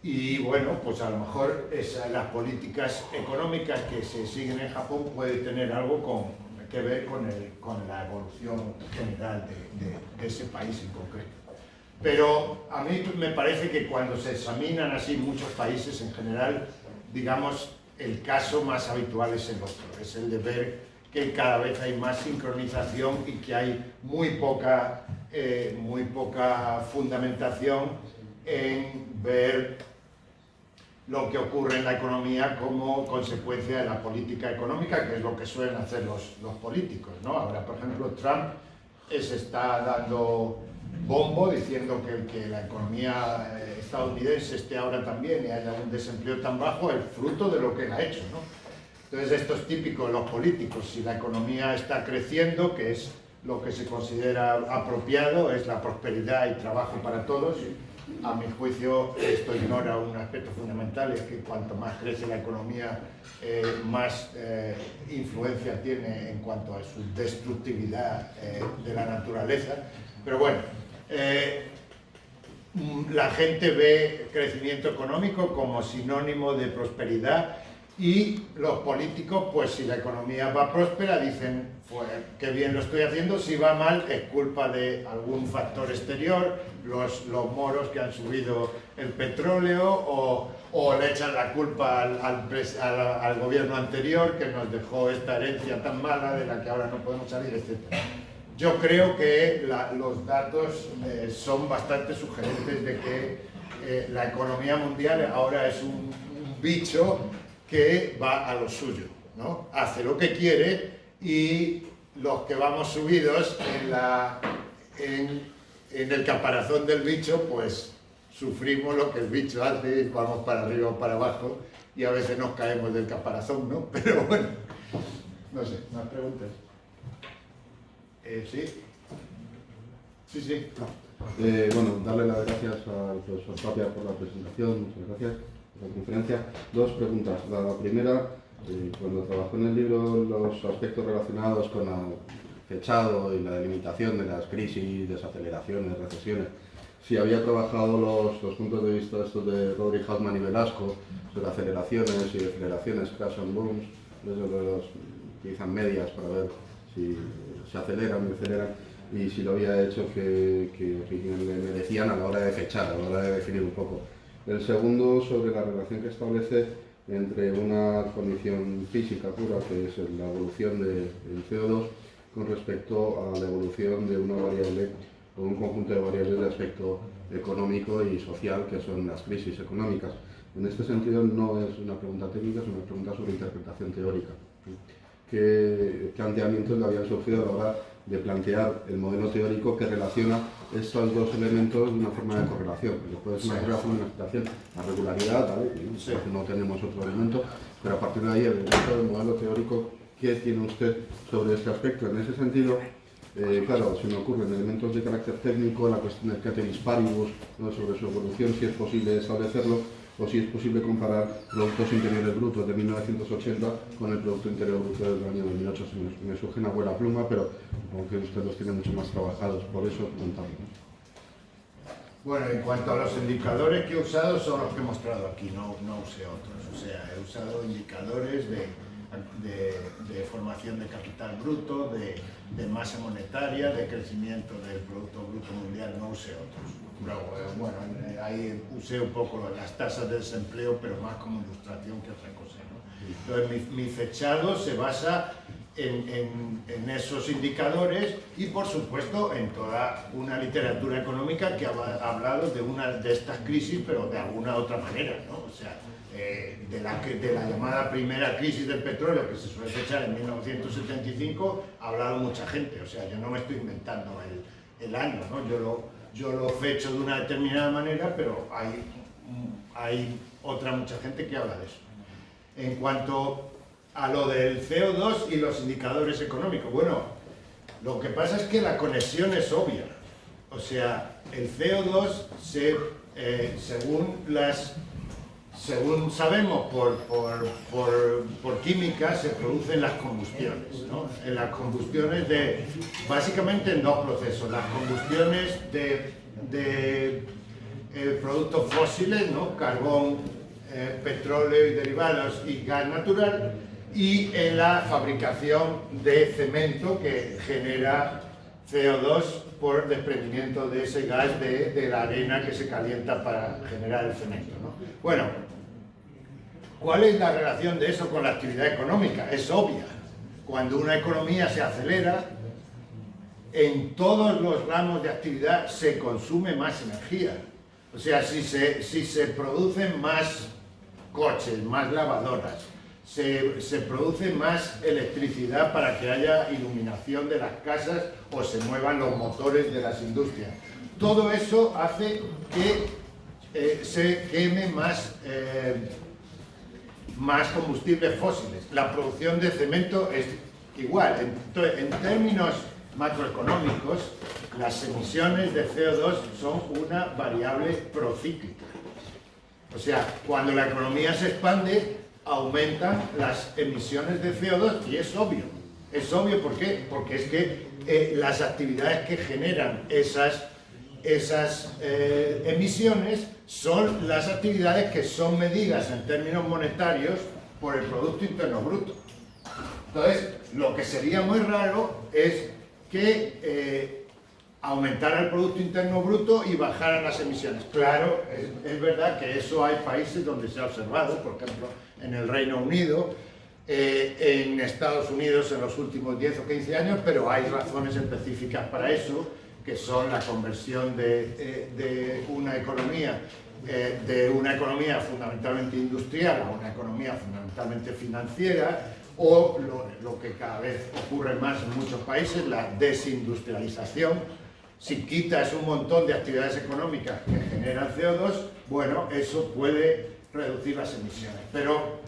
Y bueno, pues a lo mejor las políticas económicas que se siguen en Japón pueden tener algo que ver con la evolución general de ese país en concreto. Pero a mí me parece que cuando se examinan así muchos países en general, digamos, el caso más habitual es el otro, es el de ver que cada vez hay más sincronización y que hay muy poca fundamentación en ver lo que ocurre en la economía como consecuencia de la política económica, que es lo que suelen hacer los políticos, ¿no? Ahora, por ejemplo, Trump se está dando bombo diciendo que la economía estadounidense esté ahora también y haya un desempleo tan bajo, es fruto de lo que él ha hecho, ¿no? Entonces esto es típico de los políticos. Si la economía está creciendo, que es lo que se considera apropiado, es la prosperidad y trabajo para todos, a mi juicio esto ignora un aspecto fundamental, es que cuanto más crece la economía, más influencia tiene en cuanto a su destructividad de la naturaleza. Pero bueno, la gente ve crecimiento económico como sinónimo de prosperidad y los políticos, pues si la economía va próspera, dicen, pues qué bien lo estoy haciendo, si va mal es culpa de algún factor exterior, los moros que han subido el petróleo o le echan la culpa al gobierno anterior que nos dejó esta herencia tan mala de la que ahora no podemos salir, etc. Yo creo que los datos son bastante sugerentes de que la economía mundial ahora es un bicho que va a lo suyo, ¿no? Hace lo que quiere y los que vamos subidos en el caparazón del bicho, pues sufrimos lo que el bicho hace y vamos para arriba o para abajo y a veces nos caemos del caparazón, ¿no? Pero bueno, no sé, ¿más preguntas? ¿Sí? Sí. Bueno, darle las gracias al profesor Tapia por la presentación, muchas gracias por la conferencia. Dos preguntas. La primera, cuando trabajó en el libro los aspectos relacionados con el fechado y la delimitación de las crisis, desaceleraciones, recesiones, si había trabajado los puntos de vista estos de Roderick Hausman y Velasco sobre aceleraciones y deceleraciones, crash and booms, los utilizan medias para ver si se aceleran, deceleran, y si lo había hecho, que le decían a la hora de fechar, a la hora de definir un poco. El segundo, sobre la relación que establece entre una condición física pura, que es la evolución del CO2, con respecto a la evolución de una variable o un conjunto de variables de aspecto económico y social, que son las crisis económicas. En este sentido no es una pregunta técnica, es una pregunta sobre interpretación teórica. ¿Qué planteamientos le habían surgido a la hora de plantear el modelo teórico que relaciona estos dos elementos de una forma de correlación? Después es una correlación, una explicación, la regularidad, ¿vale? No tenemos otro elemento, pero a partir de ahí, el modelo teórico, ¿qué tiene usted sobre este aspecto? En ese sentido, claro, se me ocurren elementos de carácter técnico, la cuestión del ceteris paribus, ¿no? Sobre su evolución, si es posible establecerlo, o si es posible comparar productos interiores brutos de 1980 con el Producto Interior Bruto del año 2008. Me surge una buena pluma, pero aunque usted los tiene mucho más trabajados, por eso contamos. Bueno, en cuanto a los indicadores que he usado, son los que he mostrado aquí, no usé otros. O sea, he usado indicadores de formación de capital bruto, de masa monetaria, de crecimiento del Producto Bruto Mundial, no usé otros. Pero, bueno, ahí usé un poco las tasas de desempleo, pero más como ilustración que otra cosa, ¿no? Entonces, mi fechado se basa en esos indicadores y, por supuesto, en toda una literatura económica que ha hablado de una de estas crisis, pero de alguna otra manera, ¿no? O sea, de la llamada primera crisis del petróleo, que se suele fechar en 1975, ha hablado mucha gente. O sea, yo no me estoy inventando el año, ¿no? Yo lo fecho de una determinada manera, pero hay mucha gente que habla de eso. En cuanto a lo del CO2 y los indicadores económicos, bueno, lo que pasa es que la conexión es obvia. O sea, el CO2, según sabemos por química se produce en las combustiones, ¿no? En las combustiones básicamente en dos procesos, las combustiones de productos fósiles, ¿no? Carbón, petróleo y derivados y gas natural, y en la fabricación de cemento que genera CO2 por desprendimiento de ese gas de la arena que se calienta para generar el cemento, ¿no? Bueno, ¿cuál es la relación de eso con la actividad económica? Es obvia. Cuando una economía se acelera, en todos los ramos de actividad se consume más energía. O sea, si se producen más coches, más lavadoras, se produce más electricidad para que haya iluminación de las casas o se muevan los motores de las industrias. Todo eso hace que se queme más combustibles fósiles. La producción de cemento es igual. Entonces, en términos macroeconómicos, las emisiones de CO2 son una variable procíclica. O sea, cuando la economía se expande, aumentan las emisiones de CO2 y es obvio. Es obvio, ¿por qué? Porque es que las actividades que generan esas emisiones son las actividades que son medidas en términos monetarios por el Producto Interno Bruto. Entonces, lo que sería muy raro es que aumentara el Producto Interno Bruto y bajaran las emisiones. Claro, es verdad que eso hay países donde se ha observado, por ejemplo, en el Reino Unido, en Estados Unidos en los últimos 10 o 15 años, pero hay razones específicas para eso, que son la conversión de una economía fundamentalmente industrial a una economía fundamentalmente financiera, o lo que cada vez ocurre más en muchos países, la desindustrialización. Si quitas un montón de actividades económicas que generan CO2, bueno, eso puede reducir las emisiones. Pero,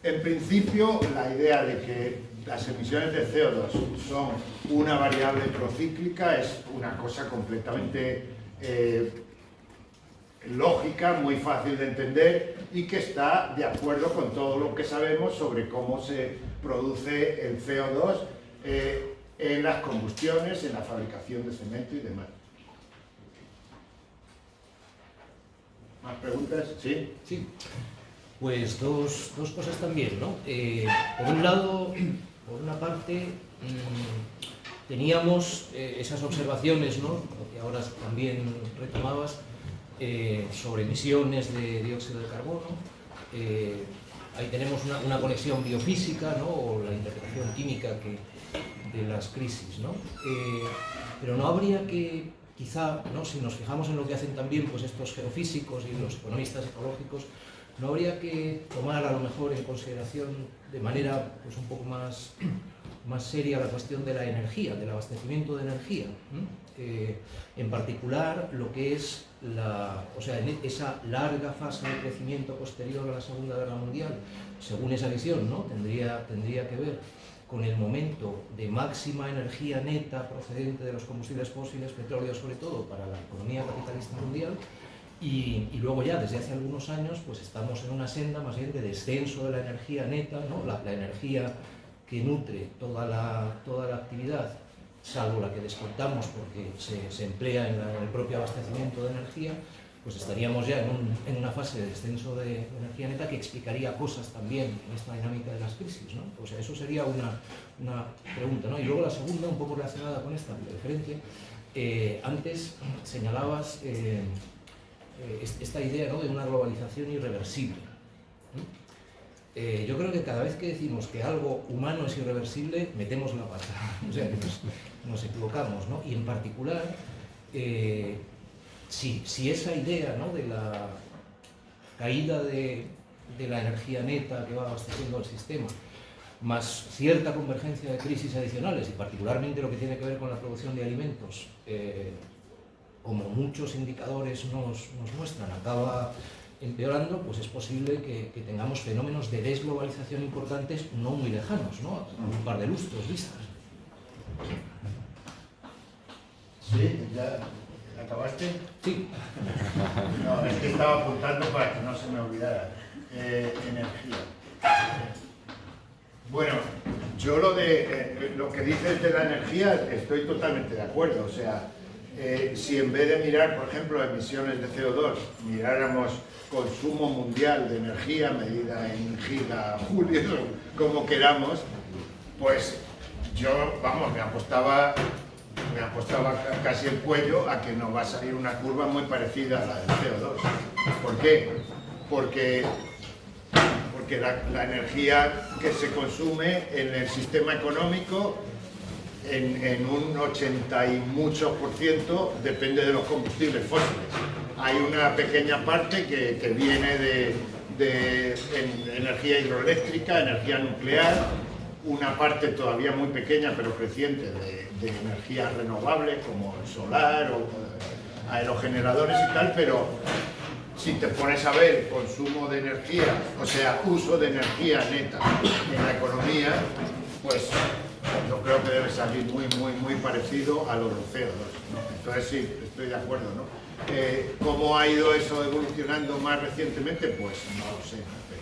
en principio, la idea de que las emisiones de CO2 son una variable procíclica es una cosa completamente lógica, muy fácil de entender y que está de acuerdo con todo lo que sabemos sobre cómo se produce el CO2 en las combustiones, en la fabricación de cemento y demás. ¿Más preguntas? ¿Sí? Sí. Pues dos cosas también, ¿no? Por un lado, por una parte, teníamos esas observaciones, ¿no? Que ahora también retomabas, sobre emisiones de dióxido de carbono. Ahí tenemos una conexión biofísica, ¿no? O la interpretación química de las crisis, ¿no? Pero no habría que, quizá, ¿no? Si nos fijamos en lo que hacen también pues, estos geofísicos y los economistas ecológicos, no habría que tomar a lo mejor en consideración de manera pues, un poco más seria la cuestión de la energía, del abastecimiento de energía, en particular lo que es en esa larga fase de crecimiento posterior a la Segunda Guerra Mundial, según esa visión, ¿no? tendría que ver con el momento de máxima energía neta procedente de los combustibles fósiles, petróleo sobre todo, para la economía capitalista mundial, y luego ya desde hace algunos años pues estamos en una senda más bien de descenso de la energía neta, ¿no? la energía que nutre toda la actividad, salvo la que descontamos porque se emplea en el propio abastecimiento de energía, pues estaríamos ya en una fase de descenso de energía neta que explicaría cosas también en esta dinámica de las crisis, ¿no? O sea, eso sería una pregunta, ¿no? Y luego la segunda, un poco relacionada con esta, pero diferente, antes señalabas esta idea, ¿no? De una globalización irreversible, ¿no? Yo creo que cada vez que decimos que algo humano es irreversible, metemos la pata, o sea, que nos equivocamos, ¿no? Y en particular, si esa idea, ¿no? De la caída de la energía neta que va abasteciendo el sistema, más cierta convergencia de crisis adicionales, y particularmente lo que tiene que ver con la producción de alimentos, como muchos indicadores nos muestran, acaba empeorando, pues es posible que tengamos fenómenos de desglobalización importantes no muy lejanos, ¿no? A un par de lustros vistas. Sí, ya acabaste. Sí. No, es que estaba apuntando para que no se me olvidara. Energía. Bueno, yo lo que dices de la energía estoy totalmente de acuerdo. O sea, si en vez de mirar, por ejemplo, emisiones de CO2, miráramos consumo mundial de energía medida en gigajulios, como queramos, pues yo, vamos, me apostaba casi el cuello a que nos va a salir una curva muy parecida a la del CO2. ¿Por qué? Porque la energía que se consume en el sistema económico en un 80 y muchos % depende de los combustibles fósiles. Hay una pequeña parte que viene de energía hidroeléctrica, energía nuclear, una parte todavía muy pequeña pero creciente de energía renovable como el solar o aerogeneradores y tal, pero si te pones a ver consumo de energía, o sea, uso de energía neta en la economía, pues yo creo que debe salir muy parecido a los CO2, ¿no? Entonces sí, estoy de acuerdo, ¿no? ¿Cómo ha ido eso evolucionando más recientemente? Pues no lo sé, ¿no? Pero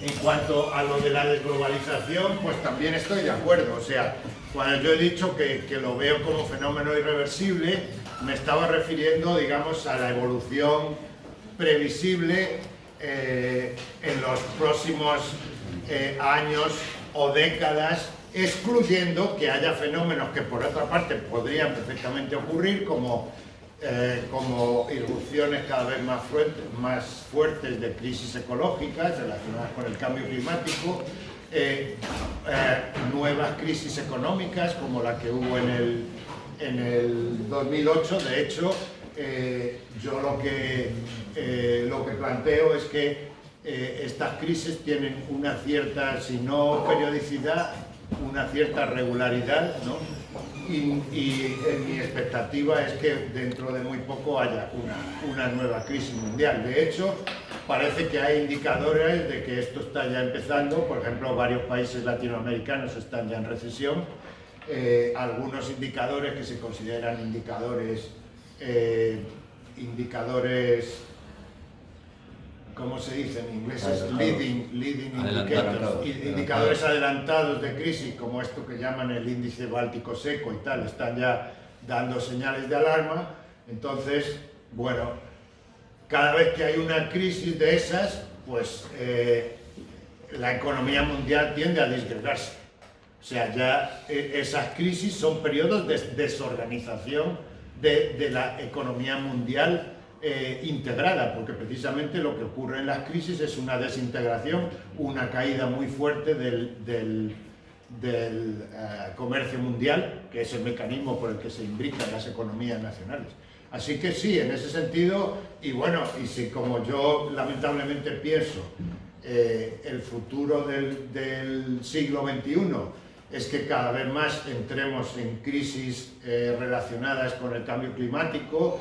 en cuanto a lo de la desglobalización, pues también estoy de acuerdo. O sea, cuando yo he dicho que lo veo como fenómeno irreversible, me estaba refiriendo, digamos, a la evolución previsible en los próximos años o décadas, excluyendo que haya fenómenos que por otra parte podrían perfectamente ocurrir, como irrupciones cada vez más fuertes de crisis ecológicas relacionadas con el cambio climático, nuevas crisis económicas como la que hubo en el 2008. De hecho, yo lo que planteo es que estas crisis tienen una cierta, si no periodicidad, una cierta regularidad, ¿no? Y mi expectativa es que dentro de muy poco haya una nueva crisis mundial. De hecho, parece que hay indicadores de que esto está ya empezando. Por ejemplo, varios países latinoamericanos están ya en recesión. Algunos indicadores que se consideran indicadores, ¿cómo se dice en inglés? Leading indicators, indicadores adelantados de crisis, como esto que llaman el índice báltico seco y tal, están ya dando señales de alarma. Entonces, bueno, cada vez que hay una crisis de esas, pues la economía mundial tiende a disgregarse. O sea, ya esas crisis son periodos de desorganización de la economía mundial integrada, porque precisamente lo que ocurre en las crisis es una desintegración, una caída muy fuerte del comercio mundial, que es el mecanismo por el que se imbrican las economías nacionales. Así que sí, en ese sentido, y bueno, y si como yo lamentablemente pienso, el futuro del siglo XXI es que cada vez más entremos en crisis relacionadas con el cambio climático,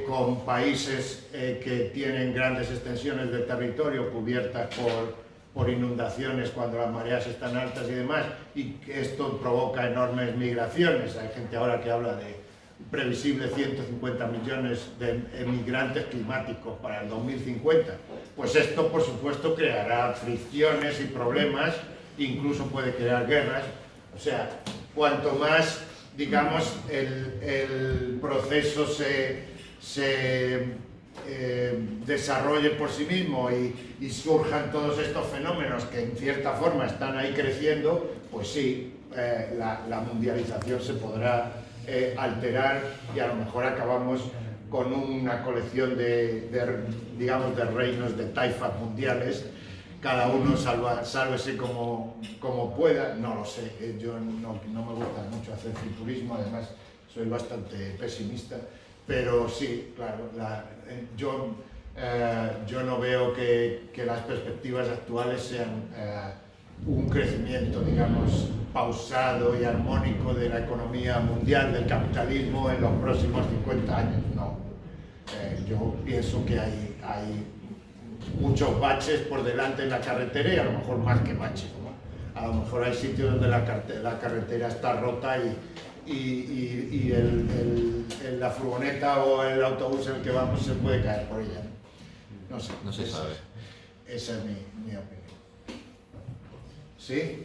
con países que tienen grandes extensiones de territorio cubiertas por inundaciones cuando las mareas están altas y demás, y que esto provoca enormes migraciones. Hay gente ahora que habla de previsible 150 millones de emigrantes climáticos para el 2050. Pues esto, por supuesto, creará fricciones y problemas, incluso puede crear guerras. O sea, cuanto más, digamos, el proceso se desarrolle por sí mismo y surjan todos estos fenómenos que en cierta forma están ahí creciendo, pues sí, la mundialización se podrá alterar y a lo mejor acabamos con una colección digamos, de reinos, de taifas mundiales, cada uno sálvese como pueda. No lo sé, yo no me gusta mucho hacer futurismo, además soy bastante pesimista, pero sí, claro, yo no veo que las perspectivas actuales sean un crecimiento, digamos, pausado y armónico de la economía mundial, del capitalismo en los próximos 50 años, no. Yo pienso que hay muchos baches por delante en la carretera y a lo mejor más que baches, ¿no? A lo mejor hay sitios donde la carretera está rota y la furgoneta o el autobús en el que vamos se puede caer por ella, ¿no? No sé. No se sabe. Esa es mi opinión. ¿Sí?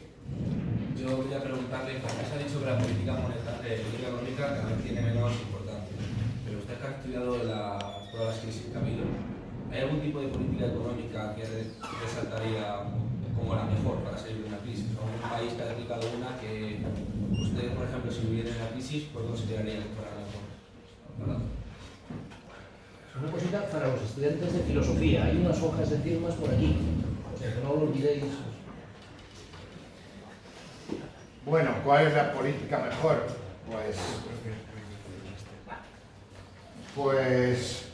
Yo quería preguntarle, porque se ha dicho que la política monetaria, política económica cada vez tiene menos importancia, pero usted que ha estudiado todas las crisis que ha habido, ¿hay algún tipo de política económica que resaltaría como la mejor para salir de una crisis? ¿O un país que ha aplicado una que usted, por ejemplo, si viviera en la crisis, pues consideraría que fuera la mejor? ¿Verdad? Una cosita para los estudiantes de filosofía. Hay unas hojas de firmas por aquí. O sea, que no lo olvidéis. Bueno, ¿cuál es la política mejor? Pues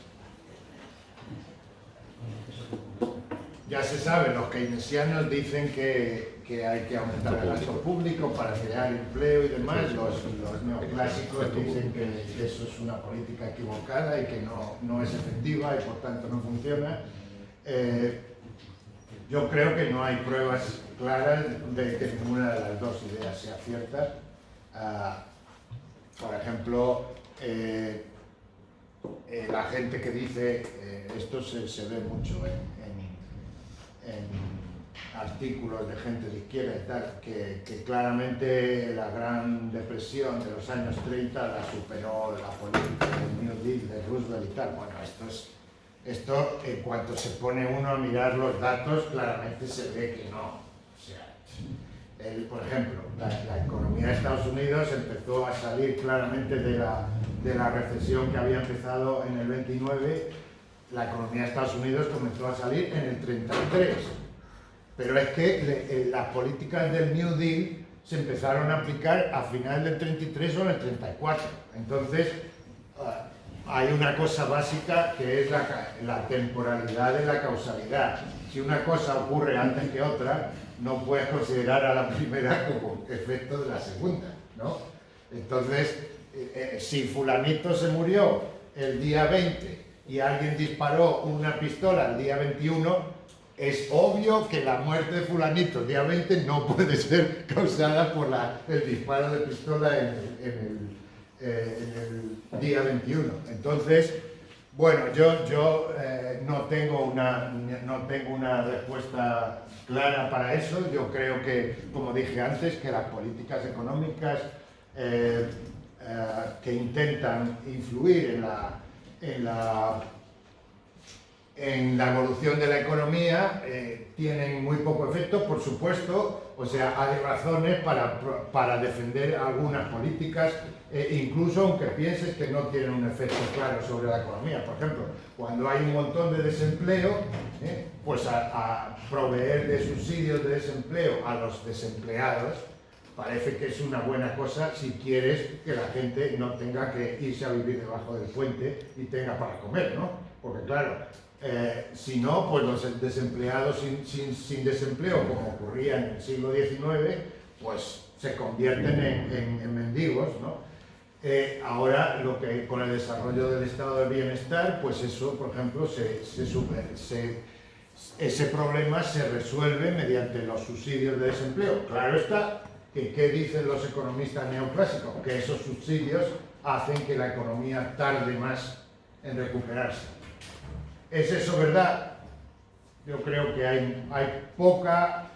ya se sabe, los keynesianos dicen que hay que aumentar el gasto público para crear empleo y demás. Los neoclásicos dicen que eso es una política equivocada y que no es efectiva y por tanto no funciona. Yo creo que no hay pruebas claras de que ninguna de las dos ideas sea cierta. Por ejemplo, la gente que dice, esto se ve mucho en artículos de gente de izquierda y tal, que claramente la Gran Depresión de los años 30 la superó la política del New Deal de Roosevelt y tal. Bueno, esto en cuanto se pone uno a mirar los datos, claramente se ve que no. O sea, por ejemplo, la economía de Estados Unidos empezó a salir claramente de la recesión que había empezado en el 29. La economía de Estados Unidos comenzó a salir en el 33. Pero es que las políticas del New Deal se empezaron a aplicar a final del 33 o en el 34. Entonces, hay una cosa básica que es la temporalidad de la causalidad. Si una cosa ocurre antes que otra, no puedes considerar a la primera como efecto de la segunda, ¿no? Entonces, si fulanito se murió el día 20 y alguien disparó una pistola el día 21, es obvio que la muerte de fulanito el día 20 no puede ser causada por el disparo de pistola en el día 21. Entonces, bueno, yo no tengo una respuesta clara para eso. Yo creo que, como dije antes, que las políticas económicas que intentan influir en la evolución de la economía tienen muy poco efecto, por supuesto. O sea, hay razones para defender algunas políticas, incluso aunque pienses que no tienen un efecto claro sobre la economía. Por ejemplo, cuando hay un montón de desempleo, pues a proveer de subsidios de desempleo a los desempleados parece que es una buena cosa si quieres que la gente no tenga que irse a vivir debajo del puente y tenga para comer, ¿no? Porque claro, si no, pues los desempleados sin desempleo, como ocurría en el siglo XIX, pues se convierten en mendigos, ¿no? Ahora, con el desarrollo del estado de bienestar, pues eso, por ejemplo, ese problema se resuelve mediante los subsidios de desempleo. Claro está que, ¿qué dicen los economistas neoclásicos? Que esos subsidios hacen que la economía tarde más en recuperarse. ¿Es eso verdad? Yo creo que hay poca,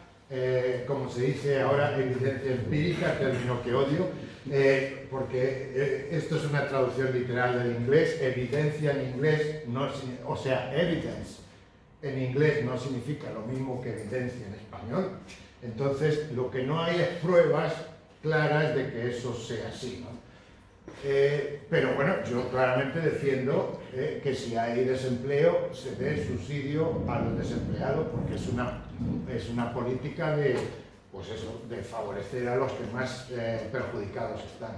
como se dice ahora, evidencia empírica, término que odio, porque esto es una traducción literal del inglés. Evidencia en inglés, o sea, evidence en inglés no significa lo mismo que evidencia en español. Entonces, lo que no hay es pruebas claras de que eso sea así, ¿no? Pero bueno, yo claramente defiendo que si hay desempleo se dé subsidio a los desempleados, porque es una política de favorecer a los que más perjudicados están.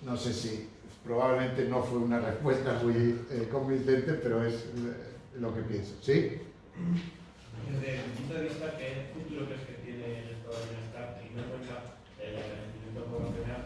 No sé si probablemente no fue una respuesta muy convincente, pero es lo que pienso. ¿Sí? Desde el punto de vista, ¿qué futuro crees que tiene el estado de bienestar, teniendo en cuenta el envejecimiento poblacional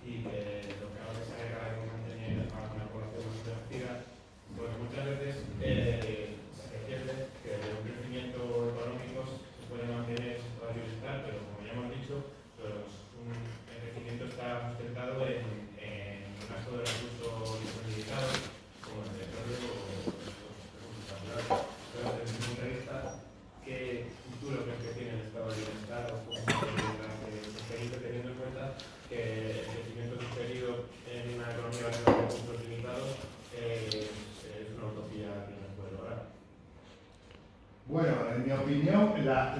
y que lo que ahora se agrega es mantener a una población más envejecida? Pues muchas veces se defiende que un crecimiento económico se puede mantener ese estado de bienestar, pero como ya hemos dicho, pues un envejecimiento está sustentado en un gasto de recursos disponibilizados, como el petróleo o los recursos naturales. Entonces, desde mi punto de vista, ¿qué futuro crees que tiene el estado de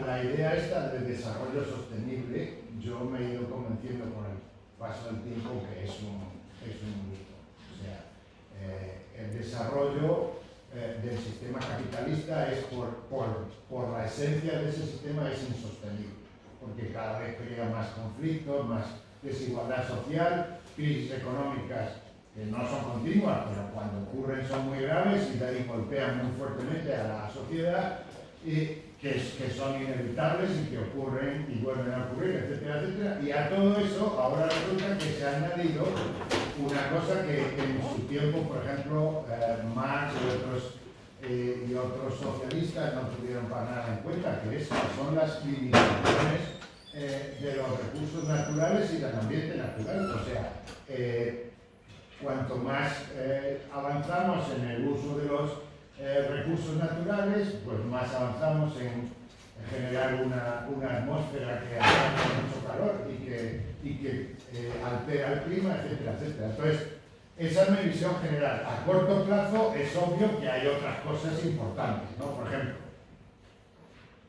la idea esta del desarrollo sostenible, yo me he ido convenciendo con el paso del tiempo que es un mito. O sea, el desarrollo del sistema capitalista es por la esencia de ese sistema es insostenible, porque cada vez crea más conflictos, más desigualdad social, crisis económicas que no son continuas, pero cuando ocurren son muy graves y de ahí golpean muy fuertemente a la sociedad, que son inevitables y que ocurren y vuelven a ocurrir, etcétera, etcétera. Y a todo eso ahora resulta que se ha añadido una cosa que en su tiempo, por ejemplo, Marx y otros socialistas no tuvieron para nada en cuenta, que son las limitaciones de los recursos naturales y del ambiente natural. O sea, cuanto más avanzamos en el uso de los recursos naturales, pues más avanzamos en generar una atmósfera que haga mucho calor y que altera el clima, etcétera, etcétera. Entonces, esa es mi visión general. A corto plazo es obvio que hay otras cosas importantes, ¿no? Por ejemplo,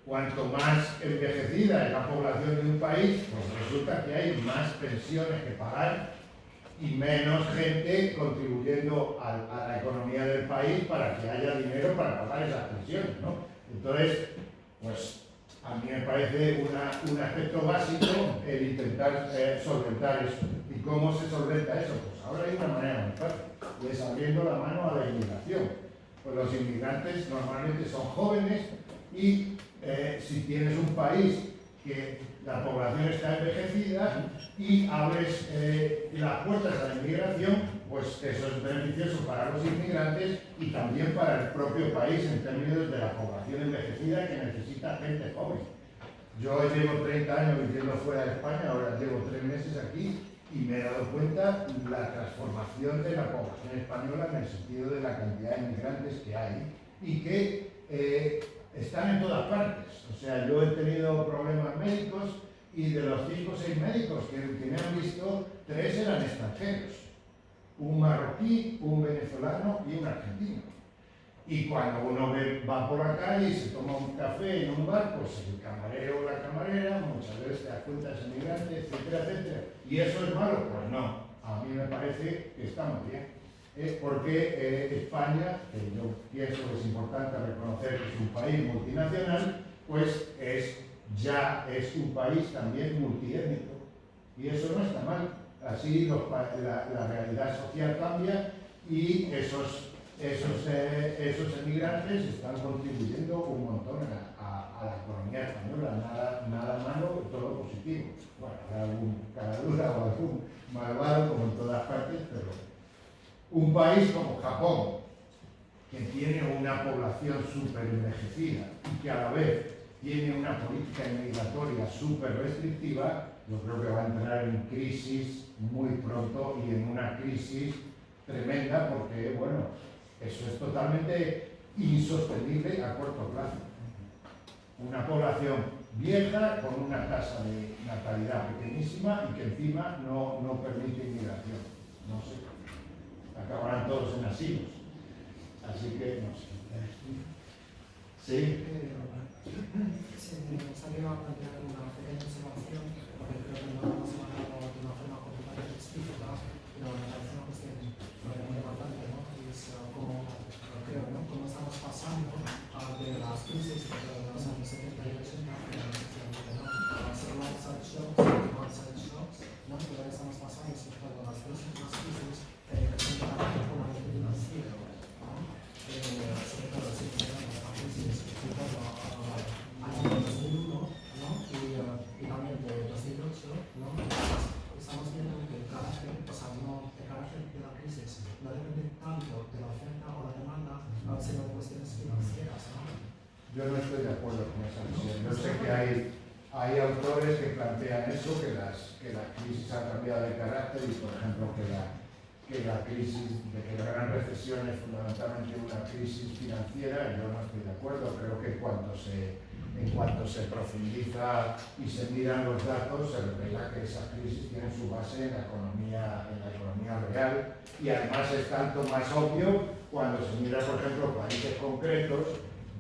cuanto más envejecida es la población de un país, pues resulta que hay más pensiones que pagar y menos gente contribuyendo a la economía del país para que haya dinero para pagar esas pensiones, ¿no? Entonces, pues a mí me parece un aspecto básico el intentar solventar eso. ¿Y cómo se solventa eso? Pues ahora hay una manera muy fácil, y es abriendo la mano a la inmigración. Pues los inmigrantes normalmente son jóvenes y si tienes un país que la población está envejecida y abres las puertas a la inmigración, pues eso es beneficioso para los inmigrantes y también para el propio país en términos de la población envejecida que necesita gente joven. Yo llevo 30 años viviendo fuera de España, ahora llevo 3 meses aquí y me he dado cuenta de la transformación de la población española en el sentido de la cantidad de inmigrantes que hay y que están en todas partes. O sea, yo he tenido problemas médicos y de los 5 o 6 médicos que me han visto, 3 eran extranjeros. Un marroquí, un venezolano y un argentino. Y cuando uno va por la calle y se toma un café en un bar, pues el camarero o la camarera muchas veces te das cuenta es inmigrante, etcétera, etcétera. ¿Y eso es malo? Pues no. A mí me parece que está muy bien. Porque España, que yo pienso que es importante reconocer que es un país multinacional, pues ya es un país también multiétnico. Y eso no está mal. Así la realidad social cambia y esos emigrantes están contribuyendo un montón a la economía española. Nada malo, todo positivo. Bueno, habrá algún caradura o algún malvado como en todas partes, pero un país como Japón, que tiene una población súper envejecida y que a la vez tiene una política inmigratoria súper restrictiva, yo creo que va a entrar en crisis muy pronto y en una crisis tremenda porque, bueno, eso es totalmente insostenible a corto plazo. Una población vieja con una tasa de natalidad pequeñísima y que encima no permite inmigración. No sé. Acabarán todos en asilos. Así que no sé. Sí. Me gustaría plantear una pequeña observación, porque creo que no lo hemos manejado de una forma completamente explícita, pero me parece una cuestión muy importante, ¿no? Y es como, creo, ¿no? Cómo estamos pasando de las crisis de los años 70 y 80, ¿no? Solo one-side shocks, ¿no? Pero ahora estamos pasando sobre todo las dos últimas crisis que representan una financiera, ¿no? Sobre todo si tenemos la crisis, sobre todo año 2001, ¿no? Y también de 2008, ¿no? Estamos viendo que el carácter de la crisis no depende tanto de la oferta o la demanda, sino de cuestiones financieras, ¿no? Yo no estoy de acuerdo con esa visión. Yo sé que hay autores que plantean eso, que la crisis ha cambiado de carácter y, por ejemplo, que la gran recesión es fundamentalmente una crisis financiera. Yo no estoy de acuerdo. Creo que en cuanto se profundiza y se miran los datos, se revela que esa crisis tiene su base en la economía real y además es tanto más obvio cuando se mira, por ejemplo, países concretos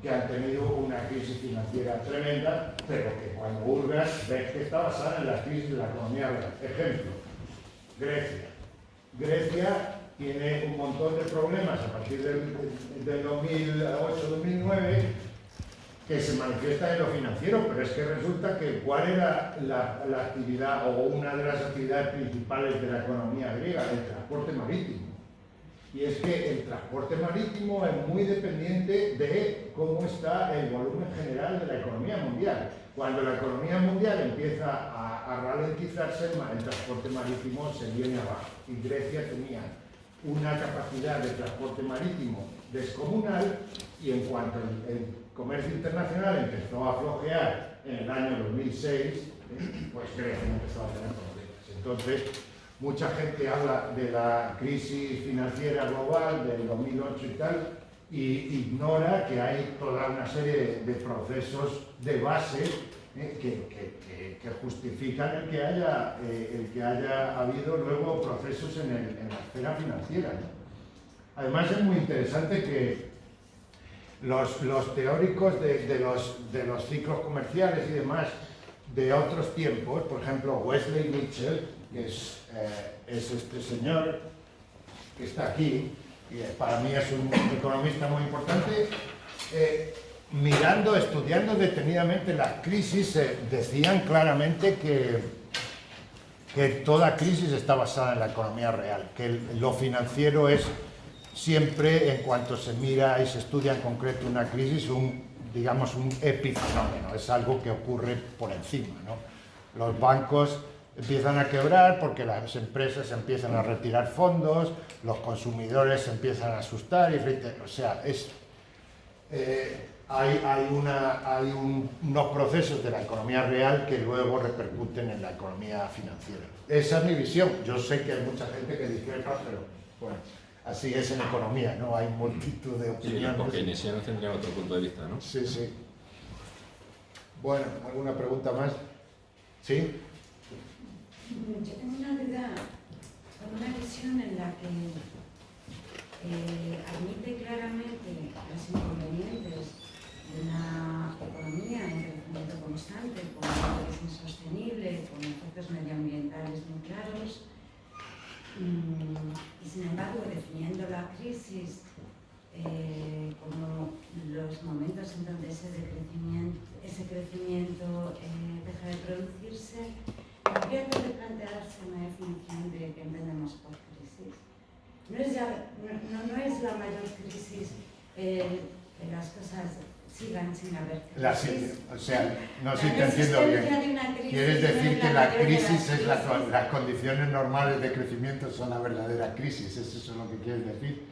que han tenido una crisis financiera tremenda, pero que cuando hurgas ves que está basada en la crisis de la economía real. Ejemplo, Grecia. Grecia tiene un montón de problemas a partir del 2008-2009 que se manifiestan en lo financiero, pero es que resulta que ¿cuál era la actividad o una de las actividades principales de la economía griega? El transporte marítimo. Y es que el transporte marítimo es muy dependiente de cómo está el volumen general de la economía mundial. Cuando la economía mundial empieza a ralentizarse, el transporte marítimo se viene abajo. Y Grecia tenía una capacidad de transporte marítimo descomunal, y en cuanto el comercio internacional empezó a flojear en el año 2006, pues Grecia empezó a tener problemas. Entonces, mucha gente habla de la crisis financiera global del 2008 y tal, y ignora que hay toda una serie de procesos de base que justifican el que haya habido luego procesos en la esfera financiera, ¿no? Además es muy interesante que los teóricos de los ciclos comerciales y demás de otros tiempos, por ejemplo Wesley Mitchell, que es este señor que está aquí, y para mí es un economista muy importante, estudiando detenidamente las crisis, decían claramente que toda crisis está basada en la economía real, que lo financiero es siempre, en cuanto se mira y se estudia en concreto una crisis, digamos un epifenómeno, es algo que ocurre por encima, ¿no? Los bancos empiezan a quebrar porque las empresas empiezan a retirar fondos, los consumidores se empiezan a asustar, o sea, hay unos procesos de la economía real que luego repercuten en la economía financiera. Esa es mi visión. Yo sé que hay mucha gente que discrepa, pero bueno, así es en economía, ¿no? Hay multitud de opiniones. Sí, los keynesianos tendrían otro punto de vista, ¿no? Sí, sí. Bueno, ¿alguna pregunta más? ¿Sí? Yo tengo una duda, con una visión en la que admite claramente los inconvenientes de una economía en crecimiento constante, con un crecimiento insostenible, con efectos medioambientales muy claros, y sin embargo definiendo la crisis como los momentos en donde ese crecimiento deja de producirse. Habría que replantearse una definición de qué entendemos por crisis. No es la mayor crisis que las cosas sigan sin haber crisis. O sea, no sé si te entiendo bien. ¿Quieres decir que la crisis es las condiciones normales de crecimiento son la verdadera crisis? ¿Es eso lo que quieres decir?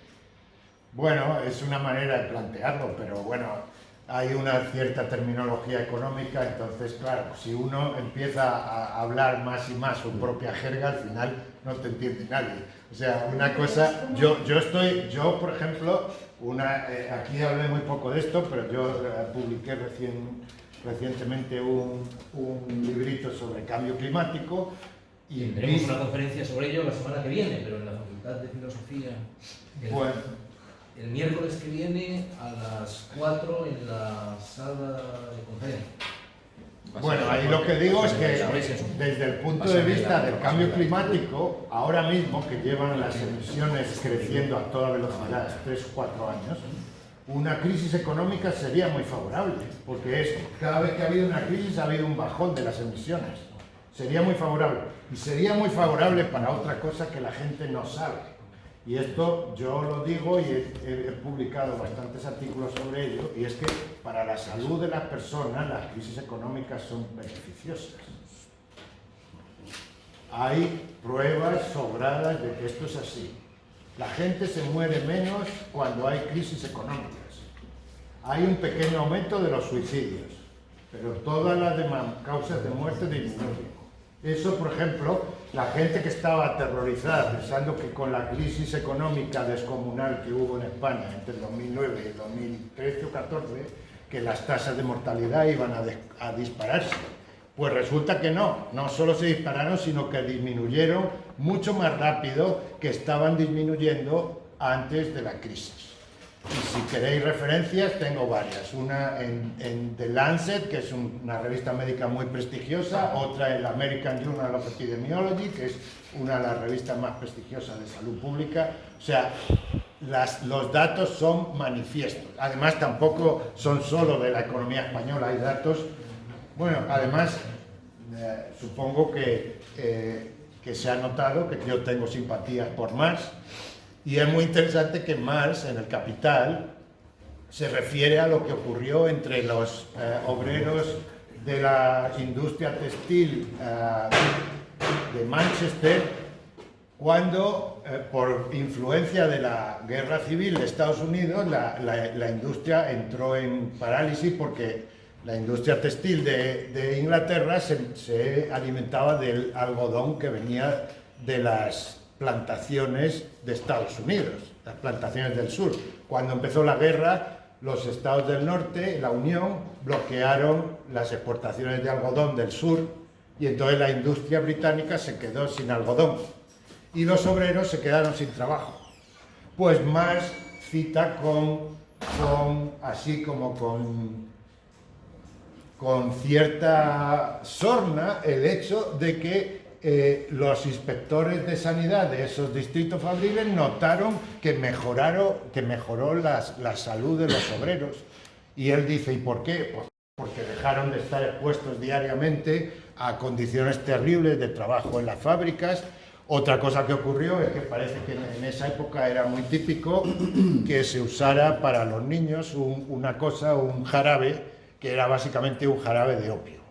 Bueno, es una manera de plantearlo, pero bueno, hay una cierta terminología económica, entonces, claro, si uno empieza a hablar más y más su propia jerga, al final no te entiende nadie. O sea, una cosa, yo por ejemplo, aquí hablé muy poco de esto, pero yo publiqué recientemente un librito sobre cambio climático. Y tenemos una conferencia sobre ello la semana que viene, pero en la Facultad de Filosofía. El miércoles que viene a las 4 en la sala de conferencia. Bueno, ahí lo que digo es que desde el punto de vista del cambio climático, ahora mismo que llevan las emisiones creciendo a toda velocidad, 3 o 4 años, una crisis económica sería muy favorable, porque cada vez que ha habido una crisis ha habido un bajón de las emisiones. Sería muy favorable. Y sería muy favorable para otra cosa que la gente no sabe. Y esto yo lo digo y he publicado bastantes artículos sobre ello, y es que para la salud de las personas las crisis económicas son beneficiosas. Hay pruebas sobradas de que esto es así. La gente se muere menos cuando hay crisis económicas. Hay un pequeño aumento de los suicidios, pero todas las demás causas de muerte disminuyen. Eso, por ejemplo, la gente que estaba aterrorizada pensando que con la crisis económica descomunal que hubo en España entre el 2009 y el 2013 o 2014, que las tasas de mortalidad iban a dispararse. Pues resulta que no solo se dispararon, sino que disminuyeron mucho más rápido que estaban disminuyendo antes de la crisis. Y si queréis referencias, tengo varias. Una en The Lancet, que es una revista médica muy prestigiosa, otra en la American Journal of Epidemiology, que es una de las revistas más prestigiosas de salud pública. O sea, los datos son manifiestos. Además, tampoco son solo de la economía española, hay datos... Bueno, además, supongo que se ha notado que yo tengo simpatías por Marx, y es muy interesante que Marx, en El Capital, se refiere a lo que ocurrió entre los obreros de la industria textil de Manchester, cuando, por influencia de la guerra civil de Estados Unidos, la industria entró en parálisis porque la industria textil de Inglaterra se alimentaba del algodón que venía de las plantaciones de Estados Unidos, las plantaciones del sur. Cuando empezó la guerra, los estados del norte, la Unión, bloquearon las exportaciones de algodón del sur y entonces la industria británica se quedó sin algodón y los obreros se quedaron sin trabajo. Pues Marx cita así como con cierta sorna el hecho de que los inspectores de sanidad de esos distritos fabriles notaron que mejoró la salud de los obreros. Y él dice, ¿y por qué? Pues porque dejaron de estar expuestos diariamente a condiciones terribles de trabajo en las fábricas. Otra cosa que ocurrió es que parece que en esa época era muy típico que se usara para los niños un jarabe, que era básicamente un jarabe de opio.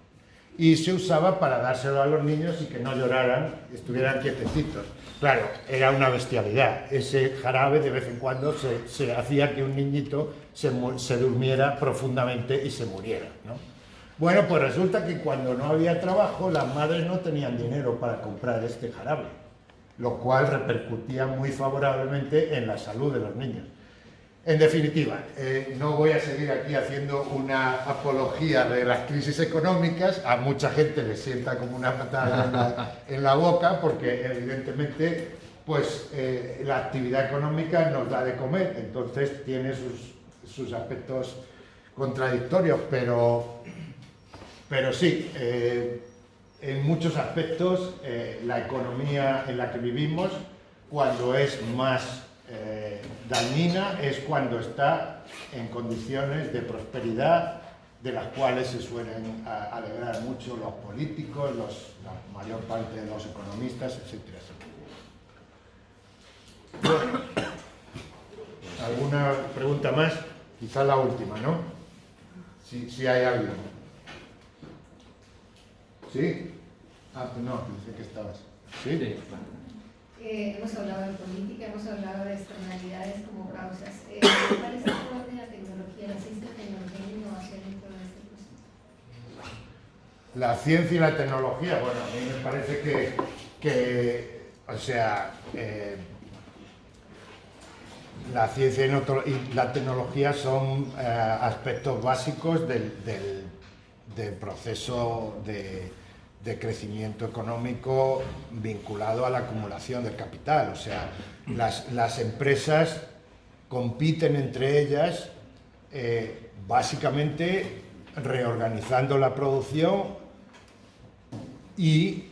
Y se usaba para dárselo a los niños y que no lloraran, estuvieran quietecitos. Claro, era una bestialidad. Ese jarabe de vez en cuando se hacía que un niñito se durmiera profundamente y se muriera, ¿no? Bueno, pues resulta que cuando no había trabajo, las madres no tenían dinero para comprar este jarabe, lo cual repercutía muy favorablemente en la salud de los niños. En definitiva, no voy a seguir aquí haciendo una apología de las crisis económicas. A mucha gente le sienta como una patada en la boca porque evidentemente pues, la actividad económica nos da de comer, entonces tiene sus aspectos contradictorios, pero sí, en muchos aspectos la economía en la que vivimos, cuando es más dañina, es cuando está en condiciones de prosperidad de las cuales se suelen alegrar mucho los políticos, la mayor parte de los economistas, etcétera, etcétera. Bueno, ¿alguna pregunta más? Quizá la última, ¿no? Si hay alguien. ¿Sí? Ah, no, pensé que estabas. ¿Sí? Sí. Hemos hablado de política, hemos hablado de externalidades como causas. ¿Cuál es el rol de la tecnología, la ciencia, tecnología y innovación en todo este proceso? La ciencia y la tecnología, bueno, a mí me parece la ciencia y la tecnología son aspectos básicos del proceso de crecimiento económico vinculado a la acumulación del capital. O sea, las empresas compiten entre ellas básicamente reorganizando la producción y